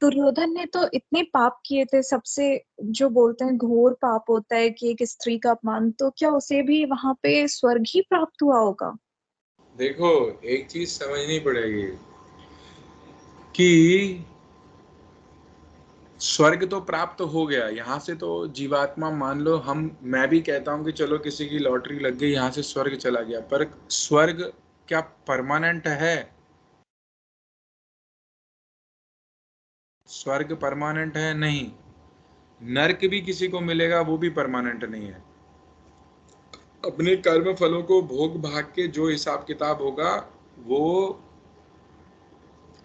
दुर्योधन ने तो इतने पाप किए थे, सबसे जो बोलते हैं घोर पाप होता है कि एक स्त्री का अपमान, तो क्या उसे भी वहां पे स्वर्ग ही प्राप्त हुआ होगा? देखो, एक चीज समझनी पड़ेगी कि स्वर्ग तो प्राप्त हो गया, यहाँ से तो जीवात्मा, मान लो हम, मैं भी कहता हूँ कि चलो किसी की लॉटरी लग गई, यहाँ से स्वर्ग चला गया, पर स्वर्ग क्या परमानेंट है? स्वर्ग परमानेंट है? नहीं। नर्क भी किसी को मिलेगा, वो भी परमानेंट नहीं है। अपने कर्म फलों को भोग भाग के जो हिसाब किताब होगा, वो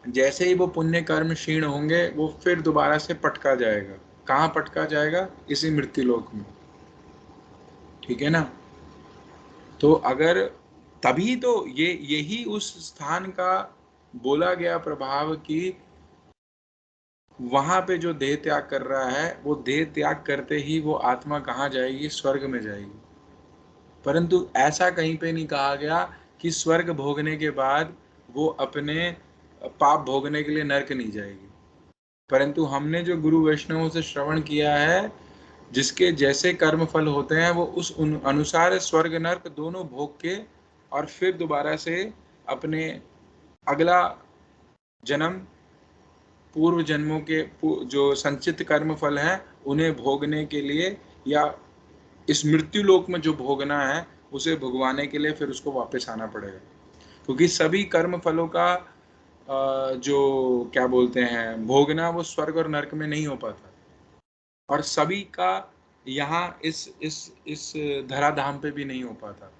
जैसे ही वो पुण्य कर्म क्षीण होंगे, वो फिर दोबारा से पटका जाएगा। कहाँ पटका जाएगा? इसी मृत्यु लोक में। ठीक है ना? तो अगर, तभी तो ये, यही उस स्थान का बोला गया प्रभाव कि वहां पे जो देह त्याग कर रहा है, वो देह त्याग करते ही वो आत्मा कहाँ जाएगी? स्वर्ग में जाएगी। परंतु ऐसा कहीं पे नहीं कहा गया कि स्वर्ग भोगने के बाद वो अपने पाप भोगने के लिए नरक नहीं जाएगी। परंतु हमने जो गुरु वैष्णवों से श्रवण किया है, जिसके जैसे कर्म फल होते हैं, वो उस अनुसार स्वर्ग नरक दोनों भोग के और फिर दोबारा से अपने अगला जन्म, पूर्व जन्मों के जो संचित कर्म फल हैं उन्हें भोगने के लिए, या इस मृत्यु लोक में जो भोगना है उसे भुगवाने के लिए फिर उसको वापस आना पड़ेगा। क्योंकि सभी कर्म फलों का जो क्या बोलते हैं भोगना, वो स्वर्ग और नरक में नहीं हो पाता, और सभी का यहाँ इस धराधाम पे भी नहीं हो पाता।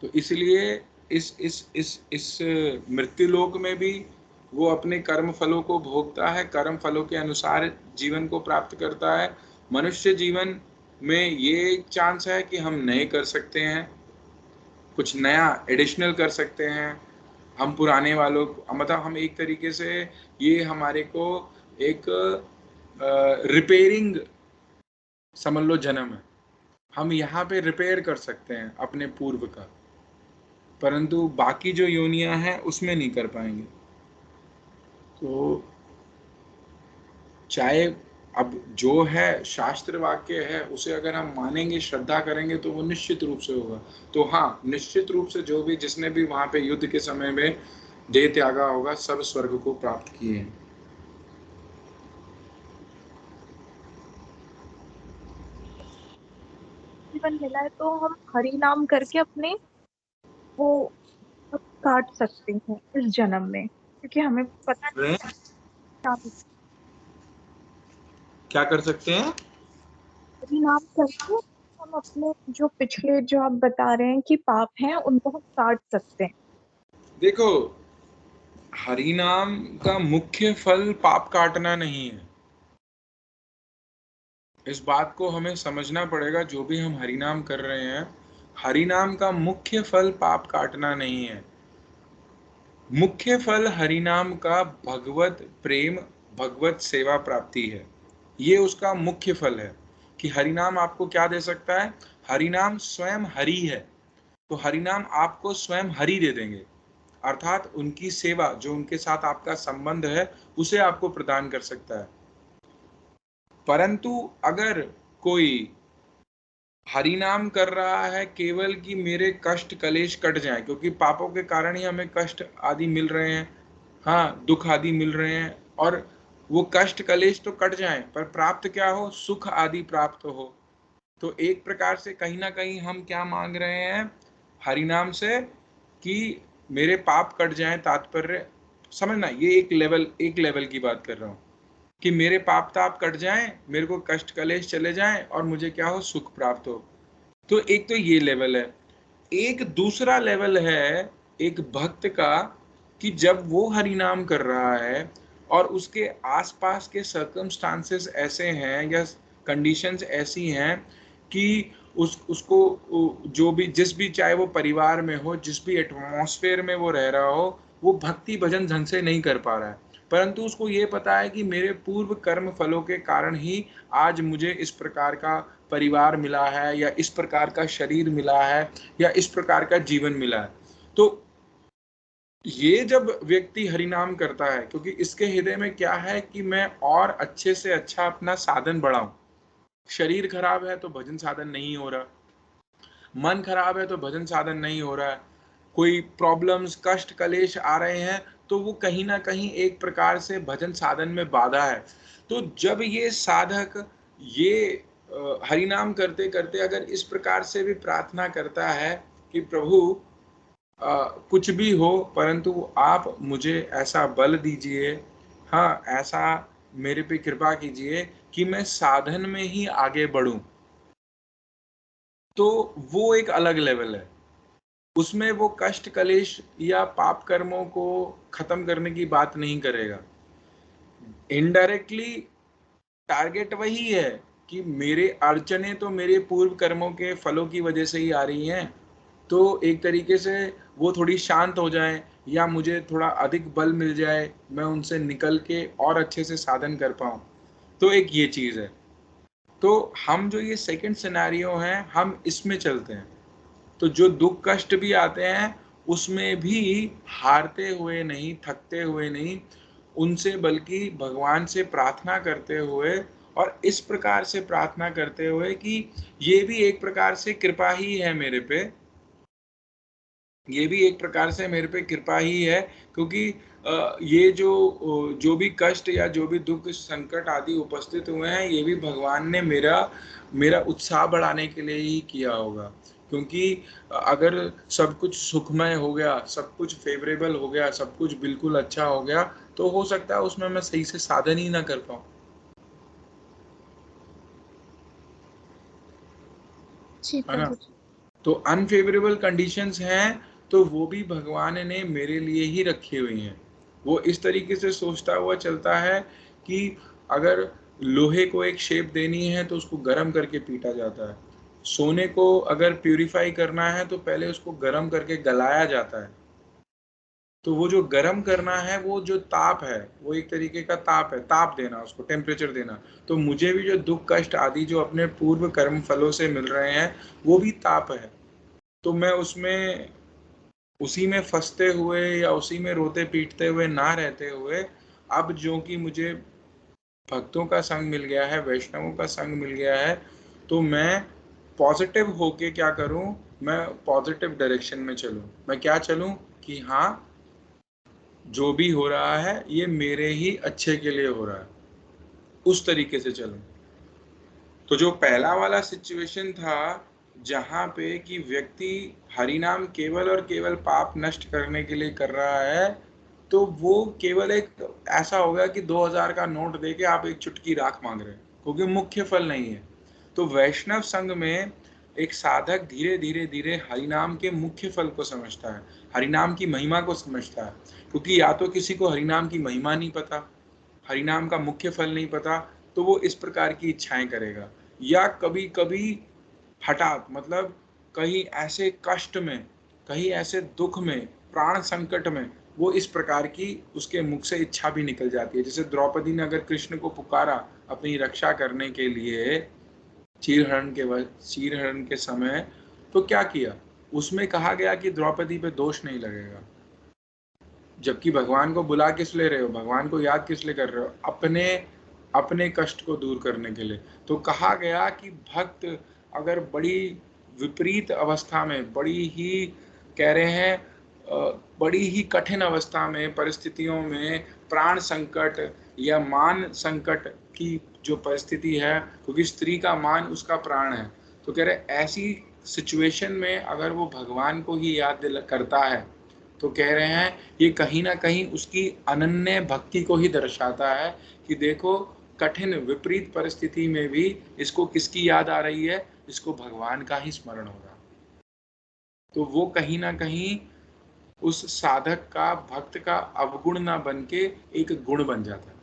तो इसलिए इस मृत्यु लोक में भी वो अपने कर्म फलों को भोगता है, कर्म फलों के अनुसार जीवन को प्राप्त करता है। मनुष्य जीवन में ये चांस है कि हम नए कर सकते हैं, कुछ नया एडिशनल कर सकते हैं। हम पुराने वालों मतलब हम एक तरीके से, ये हमारे को एक रिपेयरिंग समझ लो जन्म है। हम यहाँ पे रिपेयर कर सकते हैं अपने पूर्व का, परंतु बाकी जो योनियां हैं उसमें नहीं कर पाएंगे। तो चाहे अब जो है शास्त्र वाक्य है, उसे अगर हम मानेंगे, श्रद्धा करेंगे, तो वो निश्चित रूप से होगा। तो हाँ, निश्चित रूप से जो भी, जिसने भी वहां पे युद्ध के समय में देह त्यागा होगा, सब स्वर्ग को प्राप्त किए हैं। जीवन मिला है तो हम हरि नाम करके अपने वो सब काट सकते हैं इस जन्म में, क्योंकि हमें पता नहीं क्या कर सकते हैं? हरि नाम करके हम अपने जो पिछले, जो आप बता रहे हैं कि पाप हैं, उनको हम काट सकते हैं। देखो, हरि नाम का मुख्य फल पाप काटना नहीं है। इस बात को हमें समझना पड़ेगा। जो भी हम हरि नाम कर रहे हैं, हरि नाम का मुख्य फल पाप काटना नहीं है। मुख्य फल हरिनाम का भगवत प्रेम, भगवत सेवा प्राप्ति है। ये उसका मुख्य फल है कि हरिनाम आपको क्या दे सकता है। हरिनाम स्वयं हरि है, तो हरिनाम आपको स्वयं हरि दे देंगे, अर्थात उनकी सेवा, जो उनके साथ आपका संबंध है, उसे आपको प्रदान कर सकता है। परंतु अगर कोई हरिनाम कर रहा है केवल कि मेरे कष्ट कलेश कट जाए, क्योंकि पापों के कारण ही हमें कष्ट आदि मिल रहे हैं, हाँ, दुख आदि मिल रहे हैं, और वो कष्ट कलेश तो कट जाए पर प्राप्त क्या हो, सुख आदि प्राप्त हो, तो एक प्रकार से कहीं ना कहीं हम क्या मांग रहे हैं हरिनाम से कि मेरे पाप कट जाएं। तात्पर्य समझना, ये एक लेवल की बात कर रहा हूँ कि मेरे पाप ताप कट जाएं, मेरे को कष्ट कलेश चले जाएं और मुझे क्या हो, सुख प्राप्त हो। तो एक तो ये लेवल है। एक दूसरा लेवल है एक भक्त का कि जब वो हरिनाम कर रहा है और उसके आसपास के सर्कमस्टांसेस ऐसे हैं या कंडीशंस ऐसी हैं कि उसको जो भी, जिस भी, चाहे वो परिवार में हो, जिस भी एटमॉस्फेयर में वो रह रहा हो, वो भक्ति भजन ढंग से नहीं कर पा रहा है, परंतु उसको ये पता है कि मेरे पूर्व कर्म फलों के कारण ही आज मुझे इस प्रकार का परिवार मिला है, या इस प्रकार का शरीर मिला है, या इस प्रकार का जीवन मिला है। तो ये जब व्यक्ति हरिनाम करता है, क्योंकि इसके हृदय में क्या है कि मैं और अच्छे से अच्छा अपना साधन बढ़ाऊं। शरीर खराब है तो भजन साधन नहीं हो रहा, मन खराब है तो भजन साधन नहीं हो रहा है, कोई प्रॉब्लम्स कष्ट कलेश आ रहे हैं तो वो कहीं ना कहीं एक प्रकार से भजन साधन में बाधा है। तो जब ये साधक ये हरिनाम करते करते अगर इस प्रकार से भी प्रार्थना करता है कि प्रभु कुछ भी हो परंतु आप मुझे ऐसा बल दीजिए, हाँ, ऐसा मेरे पे कृपा कीजिए कि मैं साधन में ही आगे बढ़ूं, तो वो एक अलग लेवल है। उसमें वो कष्ट कलेश या पाप कर्मों को खत्म करने की बात नहीं करेगा। इनडायरेक्टली टारगेट वही है कि मेरे अड़चने तो मेरे पूर्व कर्मों के फलों की वजह से ही आ रही हैं, तो एक तरीके से वो थोड़ी शांत हो जाए या मुझे थोड़ा अधिक बल मिल जाए, मैं उनसे निकल के और अच्छे से साधन कर पाऊं, तो एक ये चीज है। तो हम जो ये सेकंड सिनेरियो है, हम इसमें चलते हैं। तो जो दुख कष्ट भी आते हैं उसमें भी हारते हुए नहीं, थकते हुए नहीं, उनसे बल्कि भगवान से प्रार्थना करते हुए, और इस प्रकार से प्रार्थना करते हुए कि ये भी एक प्रकार से कृपा ही है मेरे पे, ये भी एक प्रकार से मेरे पे कृपा ही है, क्योंकि ये जो भी कष्ट या जो भी दुख संकट आदि उपस्थित हुए हैं, ये भी भगवान ने मेरा उत्साह बढ़ाने के लिए ही किया होगा। क्योंकि अगर सब कुछ सुखमय हो गया, सब कुछ फेवरेबल हो गया, सब कुछ बिल्कुल अच्छा हो गया, तो हो सकता है उसमें मैं सही से साधन ही ना कर पाऊं, जी है ना। प्रभु जी। तो अनफेवरेबल कंडीशंस हैं, तो वो भी भगवान ने मेरे लिए ही रखी हुई हैं। वो इस तरीके से सोचता हुआ चलता है कि अगर लोहे को एक शेप देनी है तो उसको गर्म करके पीटा जाता है, सोने को अगर प्यूरिफाई करना है तो पहले उसको गर्म करके गलाया जाता है। तो वो जो गर्म करना है, वो जो ताप है, वो एक तरीके का ताप है, ताप देना, उसको टेम्परेचर देना। तो मुझे भी जो दुख कष्ट आदि जो अपने पूर्व कर्म फलों से मिल रहे हैं, वो भी ताप है। तो मैं उसमें उसी में फंसते हुए या उसी में रोते पीटते हुए ना रहते हुए, अब जो कि मुझे भक्तों का संग मिल गया है, वैष्णवों का संग मिल गया है, तो मैं पॉजिटिव होके क्या करूं, मैं पॉजिटिव डायरेक्शन में चलूं। मैं क्या चलूं कि हाँ, जो भी हो रहा है ये मेरे ही अच्छे के लिए हो रहा है, उस तरीके से चलूं। तो जो पहला वाला सिचुएशन था जहाँ पे कि व्यक्ति हरिनाम केवल और केवल पाप नष्ट करने के लिए कर रहा है, तो वो केवल एक ऐसा होगा कि 2000 का नोट देके आप एक चुटकी राख मांग रहे हैं, क्योंकि मुख्य फल नहीं है। तो वैष्णव संघ में एक साधक धीरे धीरे धीरे हरिनाम के मुख्य फल को समझता है, हरिनाम की महिमा को समझता है। क्योंकि या तो किसी को हरिनाम की महिमा नहीं पता, हरिनाम का मुख्य फल नहीं पता, तो वो इस प्रकार की इच्छाएं करेगा, या कभी कभी हठात, मतलब कहीं ऐसे कष्ट में, कहीं ऐसे दुख में, प्राण संकट में, वो इस प्रकार की उसके मुख से इच्छा भी निकल जाती है। जैसे द्रौपदी ने अगर कृष्ण को पुकारा अपनी रक्षा करने के लिए चीरहरण के समय, तो क्या किया? उसमें कहा गया कि द्रौपदी पे दोष नहीं लगेगा, जबकि भगवान को बुला किस ले रहे हो, भगवान को याद किस लिए कर रहे हो? अपने कष्ट को दूर करने के लिए। तो कहा गया कि भक्त अगर बड़ी विपरीत अवस्था में, बड़ी ही कह रहे हैं बड़ी ही कठिन अवस्था में, परिस्थितियों में, प्राण संकट या मान संकट की जो परिस्थिति है, क्योंकि स्त्री का मान उसका प्राण है, तो कह रहे ऐसी सिचुएशन में अगर वो भगवान को ही याद करता है, तो कह रहे हैं ये कहीं ना कहीं उसकी अनन्य भक्ति को ही दर्शाता है कि देखो कठिन विपरीत परिस्थिति में भी इसको किसकी याद आ रही है? इसको भगवान का ही स्मरण हो रहा। तो वो कहीं ना कहीं उस साधक का, भक्त का अवगुण ना बन के एक गुण बन जाता है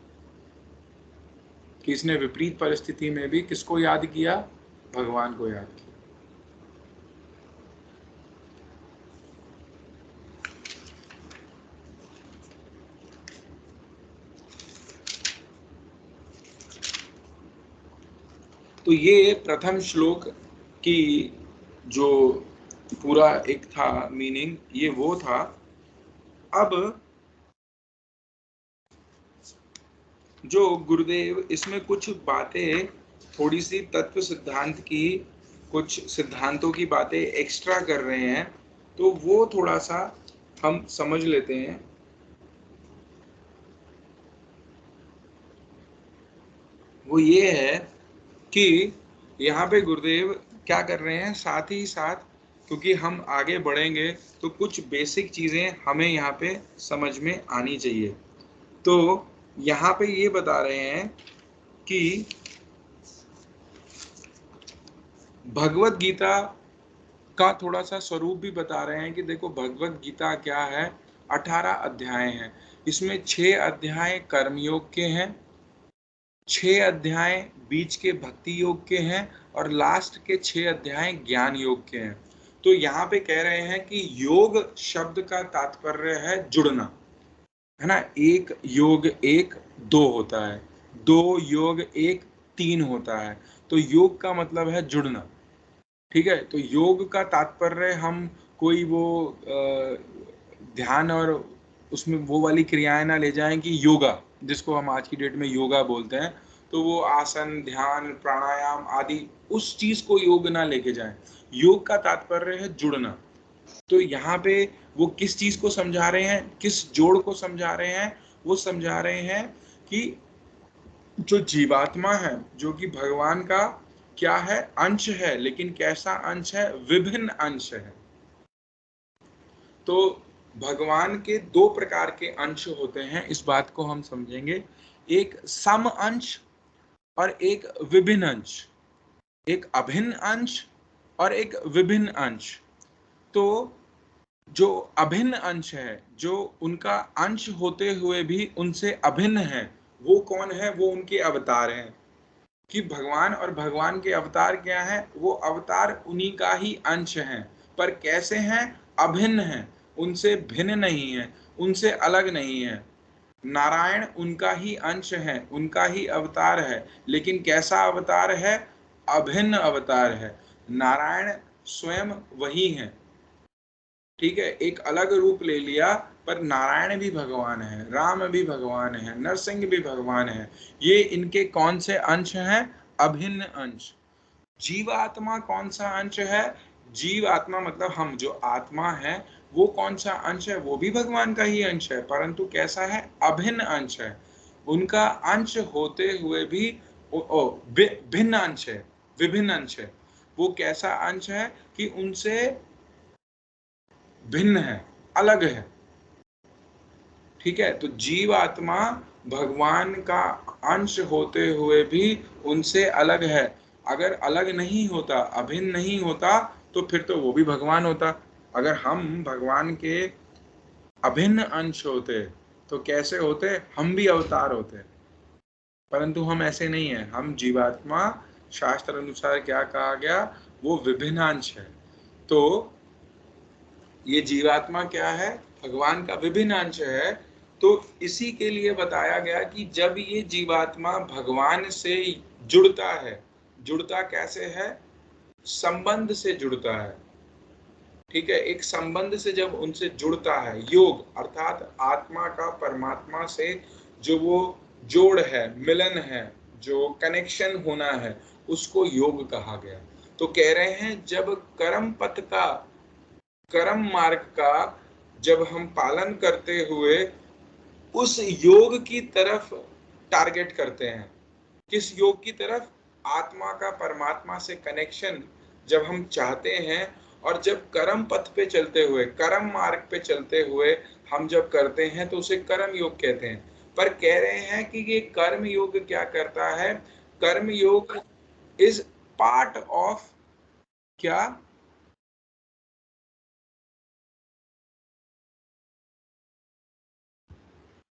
कि इसने विपरीत परिस्थिति में भी किसको याद किया? भगवान को याद किया। तो ये प्रथम श्लोक की जो पूरा एक था मीनिंग, ये वो था। अब जो गुरुदेव इसमें कुछ बातें, थोड़ी सी तत्व सिद्धांत की, कुछ सिद्धांतों की बातें एक्स्ट्रा कर रहे हैं, तो वो थोड़ा सा हम समझ लेते हैं। वो ये है कि यहाँ पे गुरुदेव क्या कर रहे हैं, साथ ही साथ, क्योंकि हम आगे बढ़ेंगे तो कुछ बेसिक चीजें हमें यहाँ पे समझ में आनी चाहिए। तो यहाँ पे ये बता रहे हैं कि भगवत गीता का थोड़ा सा स्वरूप भी बता रहे हैं कि देखो भगवत गीता क्या है, 18 अध्याय हैं, इसमें 6 अध्याय कर्मयोग के हैं, 6 अध्याय बीच के भक्ति योग के हैं, और लास्ट के 6 अध्याय ज्ञान योग के हैं। तो यहाँ पे कह रहे हैं कि योग शब्द का तात्पर्य है जुड़ना, है ना। एक योग एक 2 होता है, 2 योग एक 3 होता है। तो योग का मतलब है जुड़ना, ठीक है। तो योग का तात्पर्य हम कोई वो ध्यान और उसमें वो वाली क्रियाएं ना ले जाएं कि योगा, जिसको हम आज की डेट में योगा बोलते हैं, तो वो आसन, ध्यान, प्राणायाम आदि उस चीज को योग ना लेके जाएं। योग का तात्पर्य है जुड़ना। तो यहाँ पे वो किस चीज को समझा रहे हैं, किस जोड़ को समझा रहे हैं? वो समझा रहे हैं कि जो जीवात्मा है, जो कि भगवान का क्या है, अंश है, लेकिन कैसा अंश है? विभिन्न अंश है। तो भगवान के 2 प्रकार के अंश होते हैं, इस बात को हम समझेंगे। एक सम अंश और एक विभिन्न अंश, एक अभिन्न अंश और एक विभिन्न अंश। तो जो अभिन्न अंश है, जो उनका अंश होते हुए भी उनसे अभिन्न है, वो कौन है? वो उनके अवतार हैं। कि भगवान और भगवान के अवतार क्या है? वो अवतार उन्हीं का ही अंश है, पर कैसे हैं? अभिन्न हैं, उनसे भिन्न नहीं है, उनसे अलग नहीं है। नारायण उनका ही अंश है, उनका ही अवतार है, लेकिन कैसा अवतार है? अभिन्न अवतार है। नारायण स्वयं वही है, ठीक है, एक अलग रूप ले लिया, पर नारायण भी भगवान है, राम भी भगवान है, नरसिंह भी भगवान है। ये इनके कौन से अंश हैं? अभिन्न अंश। जीवात्मा कौन सा अंश है? जीवात्मा मतलब हम जो आत्मा है, वो कौन सा अंश है? वो भी भगवान का ही अंश है, परंतु कैसा है? अभिन्न अंश है। उनका अंश होते हुए भी भिन्न अंश है, विभिन्न अंश है। वो कैसा अंश है? कि उनसे भिन्न है, अलग है, ठीक है। तो जीवात्मा भगवान का अंश होते हुए भी उनसे अलग है। अगर अलग नहीं होता, अभिन्न नहीं होता, तो फिर तो वो भी भगवान होता। अगर हम भगवान के अभिन्न अंश होते तो कैसे होते? हम भी अवतार होते, परंतु हम ऐसे नहीं है। हम जीवात्मा, शास्त्र अनुसार क्या कहा गया? वो विभिन्न अंश है। तो ये जीवात्मा क्या है? भगवान का विभिन्न अंश है। तो इसी के लिए बताया गया कि जब ये जीवात्मा भगवान से जुड़ता है, जुड़ता कैसे है? संबंध से जुड़ता है, ठीक है। एक संबंध से जब उनसे जुड़ता है, योग अर्थात आत्मा का परमात्मा से जो वो जोड़ है, मिलन है, जो कनेक्शन होना है, उसको योग कहा गया। तो कह रहे हैं जब कर्म पथ का, कर्म मार्ग का जब हम पालन करते हुए उस योग की तरफ टारगेट करते हैं, किस योग की तरफ? आत्मा का परमात्मा से कनेक्शन जब हम चाहते हैं, और जब कर्म पथ पे चलते हुए, कर्म मार्ग पे चलते हुए हम जब करते हैं तो उसे कर्म योग कहते हैं। पर कह रहे हैं कि ये कर्म योग क्या करता है? कर्म योग इज पार्ट ऑफ क्या?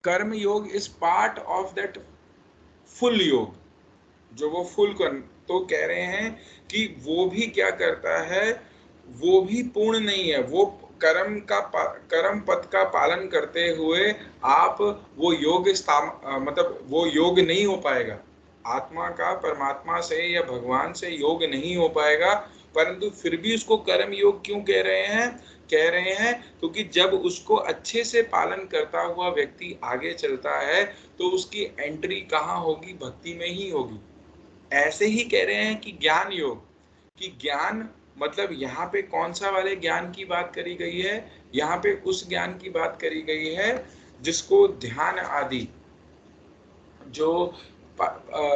कर्म योग is part of that full योग, जो वो फुल कर। तो कह रहे हैं कि वो भी क्या करता है? वो भी पूर्ण नहीं है। वो कर्म पथ का पालन करते हुए आप वो योग मतलब वो योग नहीं हो पाएगा, आत्मा का परमात्मा से या भगवान से योग नहीं हो पाएगा। परंतु फिर भी उसको कर्म योग क्यों कह रहे हैं? कह रहे हैं क्योंकि जब उसको अच्छे से पालन करता हुआ व्यक्ति आगे चलता है तो उसकी एंट्री कहाँ होगी? भक्ति में ही होगी। ऐसे ही कह रहे हैं कि ज्ञान योग, कि ज्ञान मतलब यहाँ पे कौन सा वाले ज्ञान की बात करी गई है? यहाँ पे उस ज्ञान की बात करी गई है जिसको ध्यान आदि, जो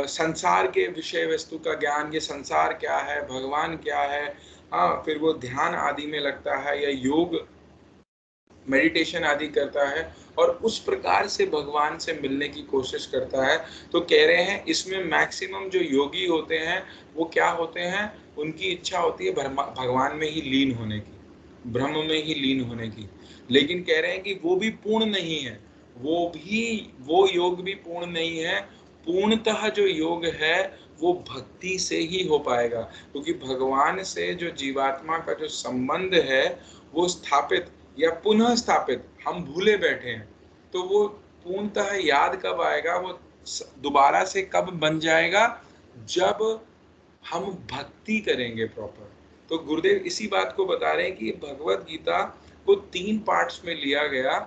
संसार के विषय वस्तु का ज्ञान, ये संसार क्या है, भगवान क्या है, हाँ, फिर वो ध्यान आदि में लगता है या योग मेडिटेशन आदि करता है और उस प्रकार से भगवान से मिलने की कोशिश करता है। तो कह रहे हैं इसमें मैक्सिमम जो योगी होते हैं वो क्या होते हैं? उनकी इच्छा होती है भगवान में ही लीन होने की, ब्रह्म में ही लीन होने की। लेकिन कह रहे हैं कि वो भी पूर्ण नहीं है, वो योग भी पूर्ण नहीं है। पूर्णतः जो योग है वो भक्ति से ही हो पाएगा, क्योंकि भगवान से जो जीवात्मा का जो संबंध है वो स्थापित या पुनः स्थापित, हम भूले बैठे हैं, तो वो पूर्णतः याद कब आएगा? वो दोबारा से कब बन जाएगा? जब हम भक्ति करेंगे प्रॉपर। तो गुरुदेव इसी बात को बता रहे हैं कि भगवत गीता को 3 पार्ट्स में लिया गया,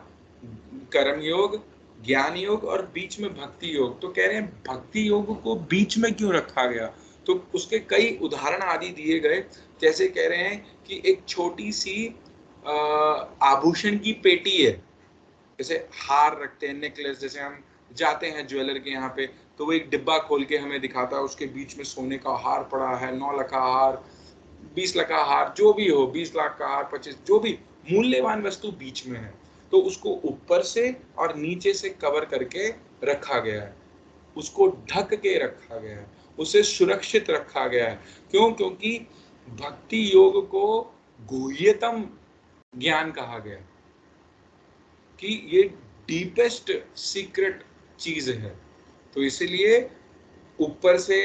कर्म योग, ज्ञान योग और बीच में भक्ति योग। तो कह रहे हैं भक्ति योग को बीच में क्यों रखा गया? तो उसके कई उदाहरण आदि दिए गए। जैसे कह रहे हैं कि एक छोटी सी आभूषण की पेटी है, जैसे हार रखते हैं, नेकलेस, जैसे हम जाते हैं ज्वेलर के यहाँ पे तो वो एक डिब्बा खोल के हमें दिखाता है, उसके बीच में सोने का हार पड़ा है, 9 लाख का हार, 20 लाख का हार, जो भी हो, 20 लाख का हार, 25, जो भी मूल्यवान वस्तु बीच में है, तो उसको ऊपर से और नीचे से कवर करके रखा गया है, उसको ढक के रखा गया है, उसे सुरक्षित रखा गया है। क्यों? क्योंकि भक्ति योग को गुह्यतम ज्ञान कहा गया, कि ये डीपेस्ट सीक्रेट चीज है। तो इसीलिए ऊपर से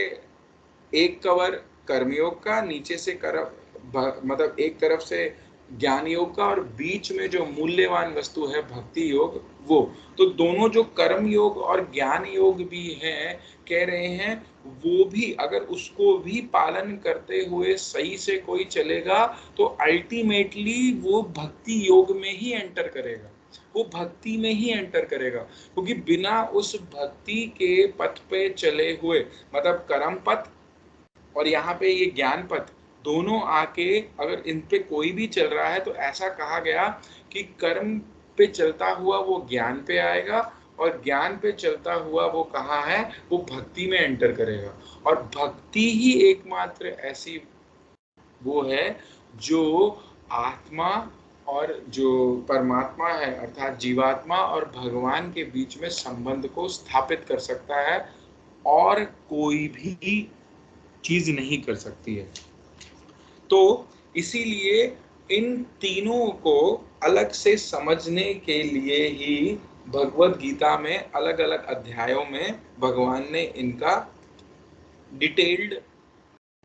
एक कवर कर्मयोग का, नीचे से मतलब एक तरफ से ज्ञान योग का, और बीच में जो मूल्यवान वस्तु है भक्ति योग, वो। तो दोनों जो कर्म योग और ज्ञान योग भी हैं, कह रहे हैं वो भी अगर उसको भी पालन करते हुए सही से कोई चलेगा तो अल्टीमेटली वो भक्ति योग में ही एंटर करेगा, वो भक्ति में ही एंटर करेगा। क्योंकि बिना उस भक्ति के पथ पे चले हुए, मतलब कर्म पथ और यहाँ पे ये ज्ञान पथ, दोनों आके अगर इन पे कोई भी चल रहा है तो ऐसा कहा गया कि कर्म पे चलता हुआ वो ज्ञान पे आएगा और ज्ञान पे चलता हुआ वो कहाँ है? वो भक्ति में एंटर करेगा। और भक्ति ही एकमात्र ऐसी वो है जो आत्मा और जो परमात्मा है अर्थात जीवात्मा और भगवान के बीच में संबंध को स्थापित कर सकता है, और कोई भी चीज नहीं कर सकती है। तो इसीलिए इन तीनों को अलग से समझने के लिए ही भगवत गीता में अलग अलग अध्यायों में भगवान ने इनका डिटेल्ड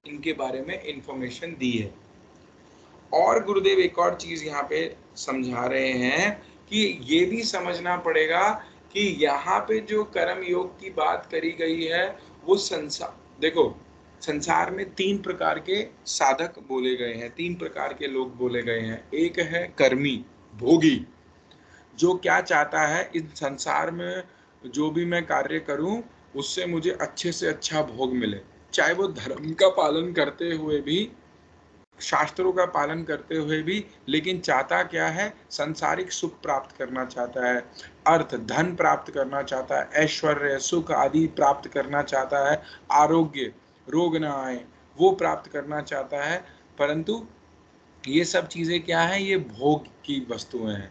इनके बारे में इंफॉर्मेशन दी है। और गुरुदेव एक और चीज यहाँ पे समझा रहे हैं कि ये भी समझना पड़ेगा कि यहाँ पे जो कर्म योग की बात करी गई है वो संसार, देखो संसार में 3 प्रकार के साधक बोले गए हैं, 3 प्रकार के लोग बोले गए हैं। एक है कर्मी, भोगी, जो क्या चाहता है इस संसार में जो भी मैं कार्य करूं उससे मुझे अच्छे से अच्छा भोग मिले, चाहे वो धर्म का पालन करते हुए भी, शास्त्रों का पालन करते हुए भी, लेकिन चाहता क्या है, सांसारिक सुख प्राप्त करना चाहता है, अर्थ धन प्राप्त करना चाहता है, ऐश्वर्य सुख आदि प्राप्त करना चाहता है, आरोग्य रोग ना आए वो प्राप्त करना चाहता है। परंतु ये सब चीजें क्या है, ये भोग की वस्तुएं हैं,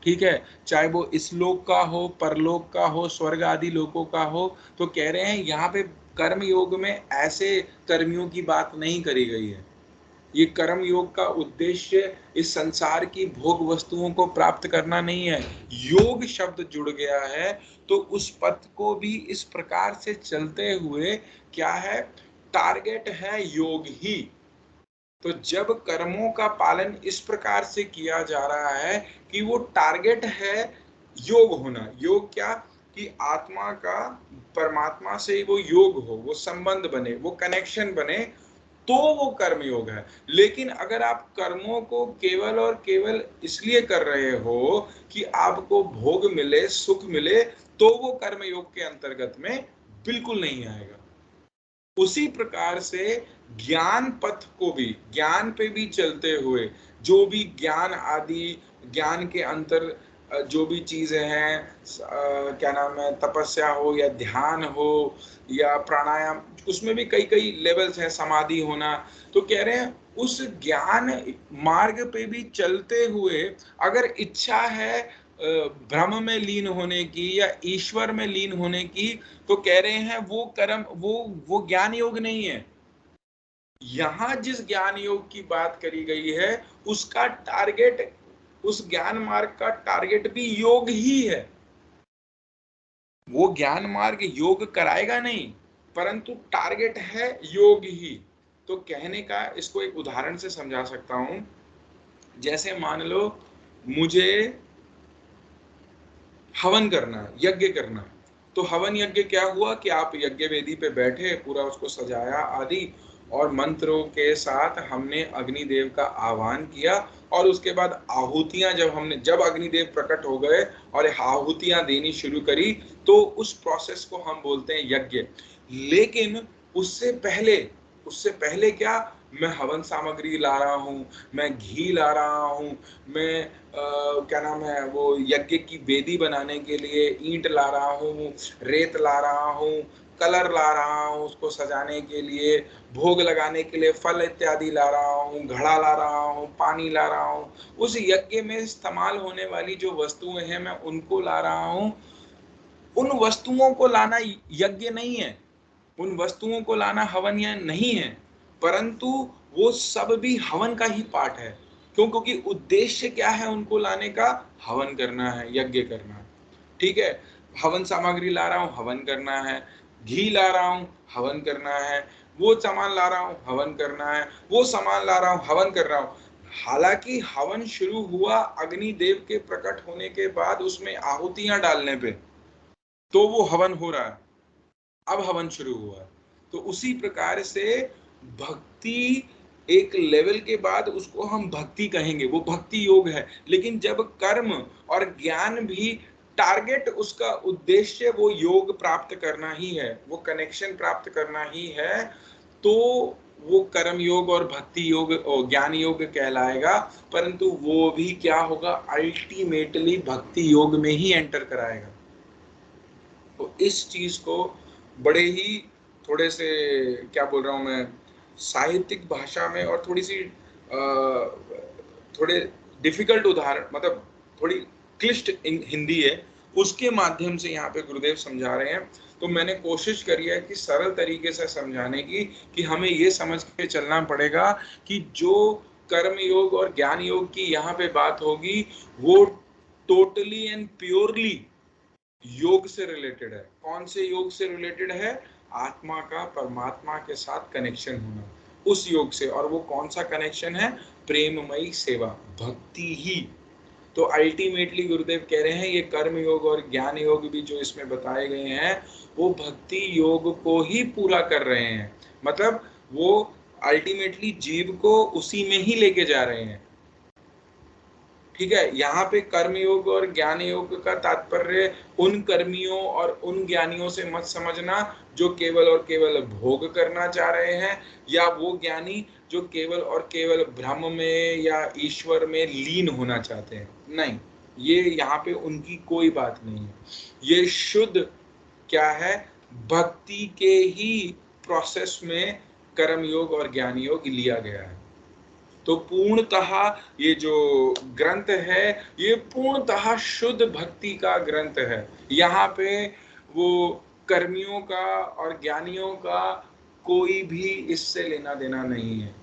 ठीक है, चाहे वो इस लोक का हो, परलोक का हो, स्वर्ग आदि लोकों का हो। तो कह रहे हैं यहाँ पे कर्म योग में ऐसे कर्मियों की बात नहीं करी गई है। ये कर्म योग का उद्देश्य इस संसार की भोग वस्तुओं को प्राप्त करना नहीं है। योग शब्द जुड़ गया है तो उस पथ को भी इस प्रकार से चलते हुए क्या है, टारगेट है योग ही। तो जब कर्मों का पालन इस प्रकार से किया जा रहा है कि वो टारगेट है योग होना, योग क्या कि आत्मा का परमात्मा से वो योग हो, वो संबंध बने, वो कनेक्शन बने, तो वो कर्म योग है। लेकिन अगर आप कर्मों को केवल और केवल इसलिए कर रहे हो कि आपको भोग मिले, सुख मिले, तो वो कर्म योग के अंतर्गत में बिल्कुल नहीं आएगा। उसी प्रकार से ज्ञान पथ को भी, ज्ञान पे भी चलते हुए जो भी ज्ञान आदि, ज्ञान के अंतर जो भी चीजें हैं, क्या नाम है, तपस्या हो या ध्यान हो या प्राणायाम, उसमें भी कई कई लेवल्स हैं, समाधि होना। तो कह रहे हैं उस ज्ञान मार्ग पे भी चलते हुए अगर इच्छा है ब्रह्म में लीन होने की या ईश्वर में लीन होने की, तो कह रहे हैं वो कर्म, वो ज्ञान योग नहीं है। यहां जिस ज्ञान योग की बात करी गई है उसका टारगेट, उस ज्ञान मार्ग का टारगेट भी योग ही है। वो ज्ञान मार्ग योग कराएगा नहीं, परंतु टारगेट है योग ही। तो कहने का, इसको एक उदाहरण से समझा सकता हूं। जैसे मान लो मुझे हवन करना है, यज्ञ करना है, तो हवन यज्ञ क्या हुआ कि आप यज्ञ वेदी पे बैठे, पूरा उसको सजाया आदि, और मंत्रों के साथ हमने अग्निदेव का आह्वान किया, और उसके बाद आहुतियां जब अग्निदेव प्रकट हो गए और आहुतियां देनी शुरू करी, तो उस प्रोसेस को हम बोलते हैं यज्ञ। लेकिन उससे पहले क्या, मैं हवन सामग्री ला रहा हूँ, मैं घी ला रहा हूँ, मैं क्या नाम है वो यज्ञ की वेदी बनाने के लिए ईंट ला रहा हूँ, रेत ला रहा हूँ, कलर ला रहा हूँ उसको सजाने के लिए, भोग लगाने के लिए फल इत्यादि ला रहा हूँ, घड़ा ला रहा हूँ, पानी ला रहा हूँ। उस यज्ञ में इस्तेमाल होने वाली जो वस्तुएं हैं मैं उनको ला रहा हूँ। उन वस्तुओं को लाना यज्ञ नहीं है, उन वस्तुओं को लाना हवन या नहीं है, परंतु वो सब भी हवन का ही पार्ट है। क्यों? क्योंकि उद्देश्य क्या है उनको लाने का, हवन करना है, यज्ञ करना है, ठीक है। हवन सामग्री ला रहा हूँ, हवन करना है, घी ला रहा हूँ, हवन करना है, वो सामान ला रहा हूँ, हवन करना है, वो सामान ला रहा हूँ, हवन कर रहा हूँ। हालांकि हवन शुरू हुआ अग्निदेव के प्रकट होने के बाद, उसमें आहुतियां डालने पे, तो वो हवन हो रहा है, अब हवन शुरू हुआ। तो उसी प्रकार से भक्ति एक लेवल के बाद उसको हम भक्ति कहेंगे, वो भक्ति योग है। लेकिन जब कर्म और ज्ञान भी टारगेट, उसका उद्देश्य वो योग प्राप्त करना ही है, वो कनेक्शन प्राप्त करना ही है, तो वो कर्म योग और भक्ति योग और ज्ञान योग कहलाएगा। परंतु वो भी क्या होगा, अल्टीमेटली भक्ति योग में ही एंटर कराएगा। तो इस चीज को बड़े ही थोड़े से, क्या बोल रहा हूँ मैं, साहित्यिक भाषा में और थोड़ी सी थोड़े डिफिकल्ट उदाहरण, मतलब थोड़ी क्लिष्ट हिंदी है, उसके माध्यम से यहाँ पे गुरुदेव समझा रहे हैं। तो मैंने कोशिश करी है कि सरल तरीके से समझाने की, कि हमें ये समझ के चलना पड़ेगा कि जो कर्म योग और ज्ञान योग की यहाँ पे बात होगी वो टोटली एंड प्योरली योग से रिलेटेड है। कौन से योग से रिलेटेड है? आत्मा का परमात्मा के साथ कनेक्शन होना, उस योग से। और वो कौन सा कनेक्शन है? प्रेममयी सेवा, भक्ति ही। तो अल्टीमेटली गुरुदेव कह रहे हैं ये कर्म योग और ज्ञान योग भी जो इसमें बताए गए हैं वो भक्ति योग को ही पूरा कर रहे हैं, मतलब वो अल्टीमेटली जीव को उसी में ही लेके जा रहे हैं। ठीक है, यहाँ पे कर्म योग और ज्ञान योग का तात्पर्य उन कर्मियों और उन ज्ञानियों से मत समझना जो केवल और केवल भोग करना चाह रहे हैं, या वो ज्ञानी जो केवल और केवल ब्रह्म में या ईश्वर में लीन होना चाहते हैं। नहीं, ये यहाँ पे उनकी कोई बात नहीं है। ये शुद्ध क्या है, भक्ति के ही प्रोसेस में कर्म योग और ज्ञान योग लिया गया है। तो पूर्णतः ये जो ग्रंथ है ये पूर्णतः शुद्ध भक्ति का ग्रंथ है। यहाँ पे वो कर्मियों का और ज्ञानियों का कोई भी इससे लेना देना नहीं है।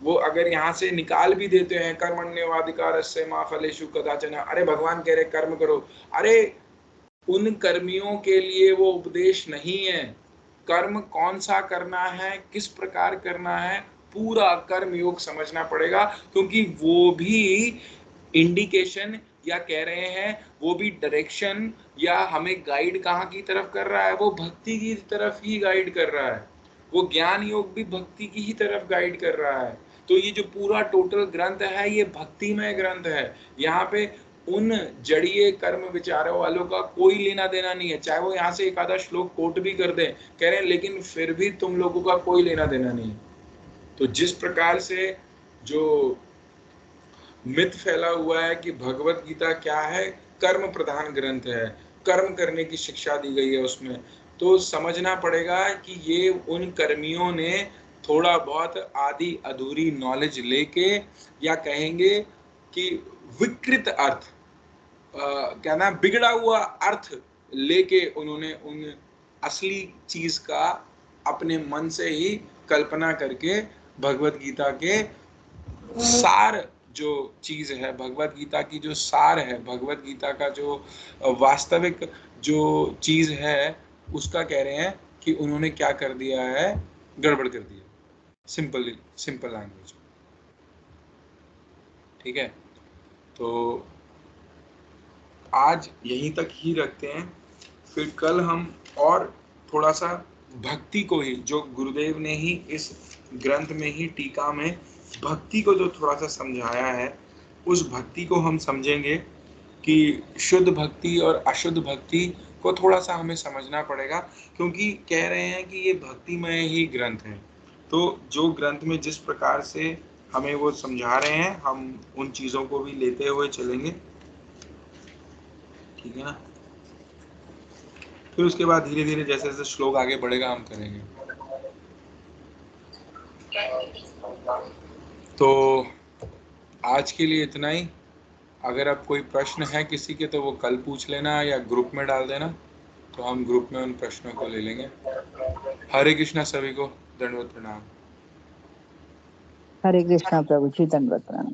वो अगर यहाँ से निकाल भी देते हैं कर्मण्येवाधिकारस्य मा फलेषु कदाचन, अरे भगवान कह रहे कर्म करो, अरे उन कर्मियों के लिए वो उपदेश नहीं है। कर्म कौन सा करना है, किस प्रकार करना है, पूरा कर्म योग समझना पड़ेगा, क्योंकि वो भी इंडिकेशन या कह रहे हैं वो भी डायरेक्शन या हमें गाइड कहाँ की तरफ कर रहा है, वो भक्ति की तरफ ही गाइड कर रहा है। वो ज्ञान योग भी भक्ति की ही तरफ गाइड कर रहा है। तो ये जो पूरा टोटल ग्रंथ है ये भक्तिमय ग्रंथ है। यहाँ पे उन जड़ीय कर्म विचारों वालों का कोई लेना देना नहीं है, चाहे वो यहाँ से एक आधा श्लोक कोट भी कर दें, कह रहे हैं लेकिन फिर भी तुम लोगों का कोई लेना देना नहीं। तो जिस प्रकार से जो मिथ फैला हुआ है कि भगवत गीता क्या है, कर्म प्रधान ग्रंथ है, कर्म करने की शिक्षा दी गई है उसमें, तो समझना पड़ेगा कि ये उन कर्मियों ने थोड़ा बहुत आधी अधूरी नॉलेज लेके, या कहेंगे कि विकृत अर्थ, क्या ना, बिगड़ा हुआ अर्थ लेके उन्होंने उन असली चीज का अपने मन से ही कल्पना करके भगवत गीता के सार जो चीज है, भगवत गीता की जो सार है, भगवत गीता का जो वास्तविक जो चीज है उसका कह रहे हैं कि उन्होंने क्या कर दिया है, गड़बड़ कर दिया। Simple language. ठीक है, तो आज यहीं तक ही रखते हैं, फिर कल हम और थोड़ा सा भक्ति को ही, जो गुरुदेव ने ही इस ग्रंथ में ही टीका में भक्ति को जो थोड़ा सा समझाया है, उस भक्ति को हम समझेंगे कि शुद्ध भक्ति और अशुद्ध भक्ति को थोड़ा सा हमें समझना पड़ेगा, क्योंकि कह रहे हैं कि ये भक्तिमय ही ग्रंथ है। तो जो ग्रंथ में जिस प्रकार से हमें वो समझा रहे हैं, हम उन चीज़ों को भी लेते हुए चलेंगे। ठीक है ना, फिर उसके बाद धीरे धीरे जैसे जैसे श्लोक आगे बढ़ेगा हम करेंगे। तो आज के लिए इतना ही। अगर अब कोई प्रश्न है किसी के तो वो कल पूछ लेना या ग्रुप में डाल देना, तो हम ग्रुप में उन प्रश्नों को ले लेंगे। हरे कृष्णा सभी को, दंडवत प्रणाम। हरे कृष्णा प्रभु जी, दंडवत प्रणाम।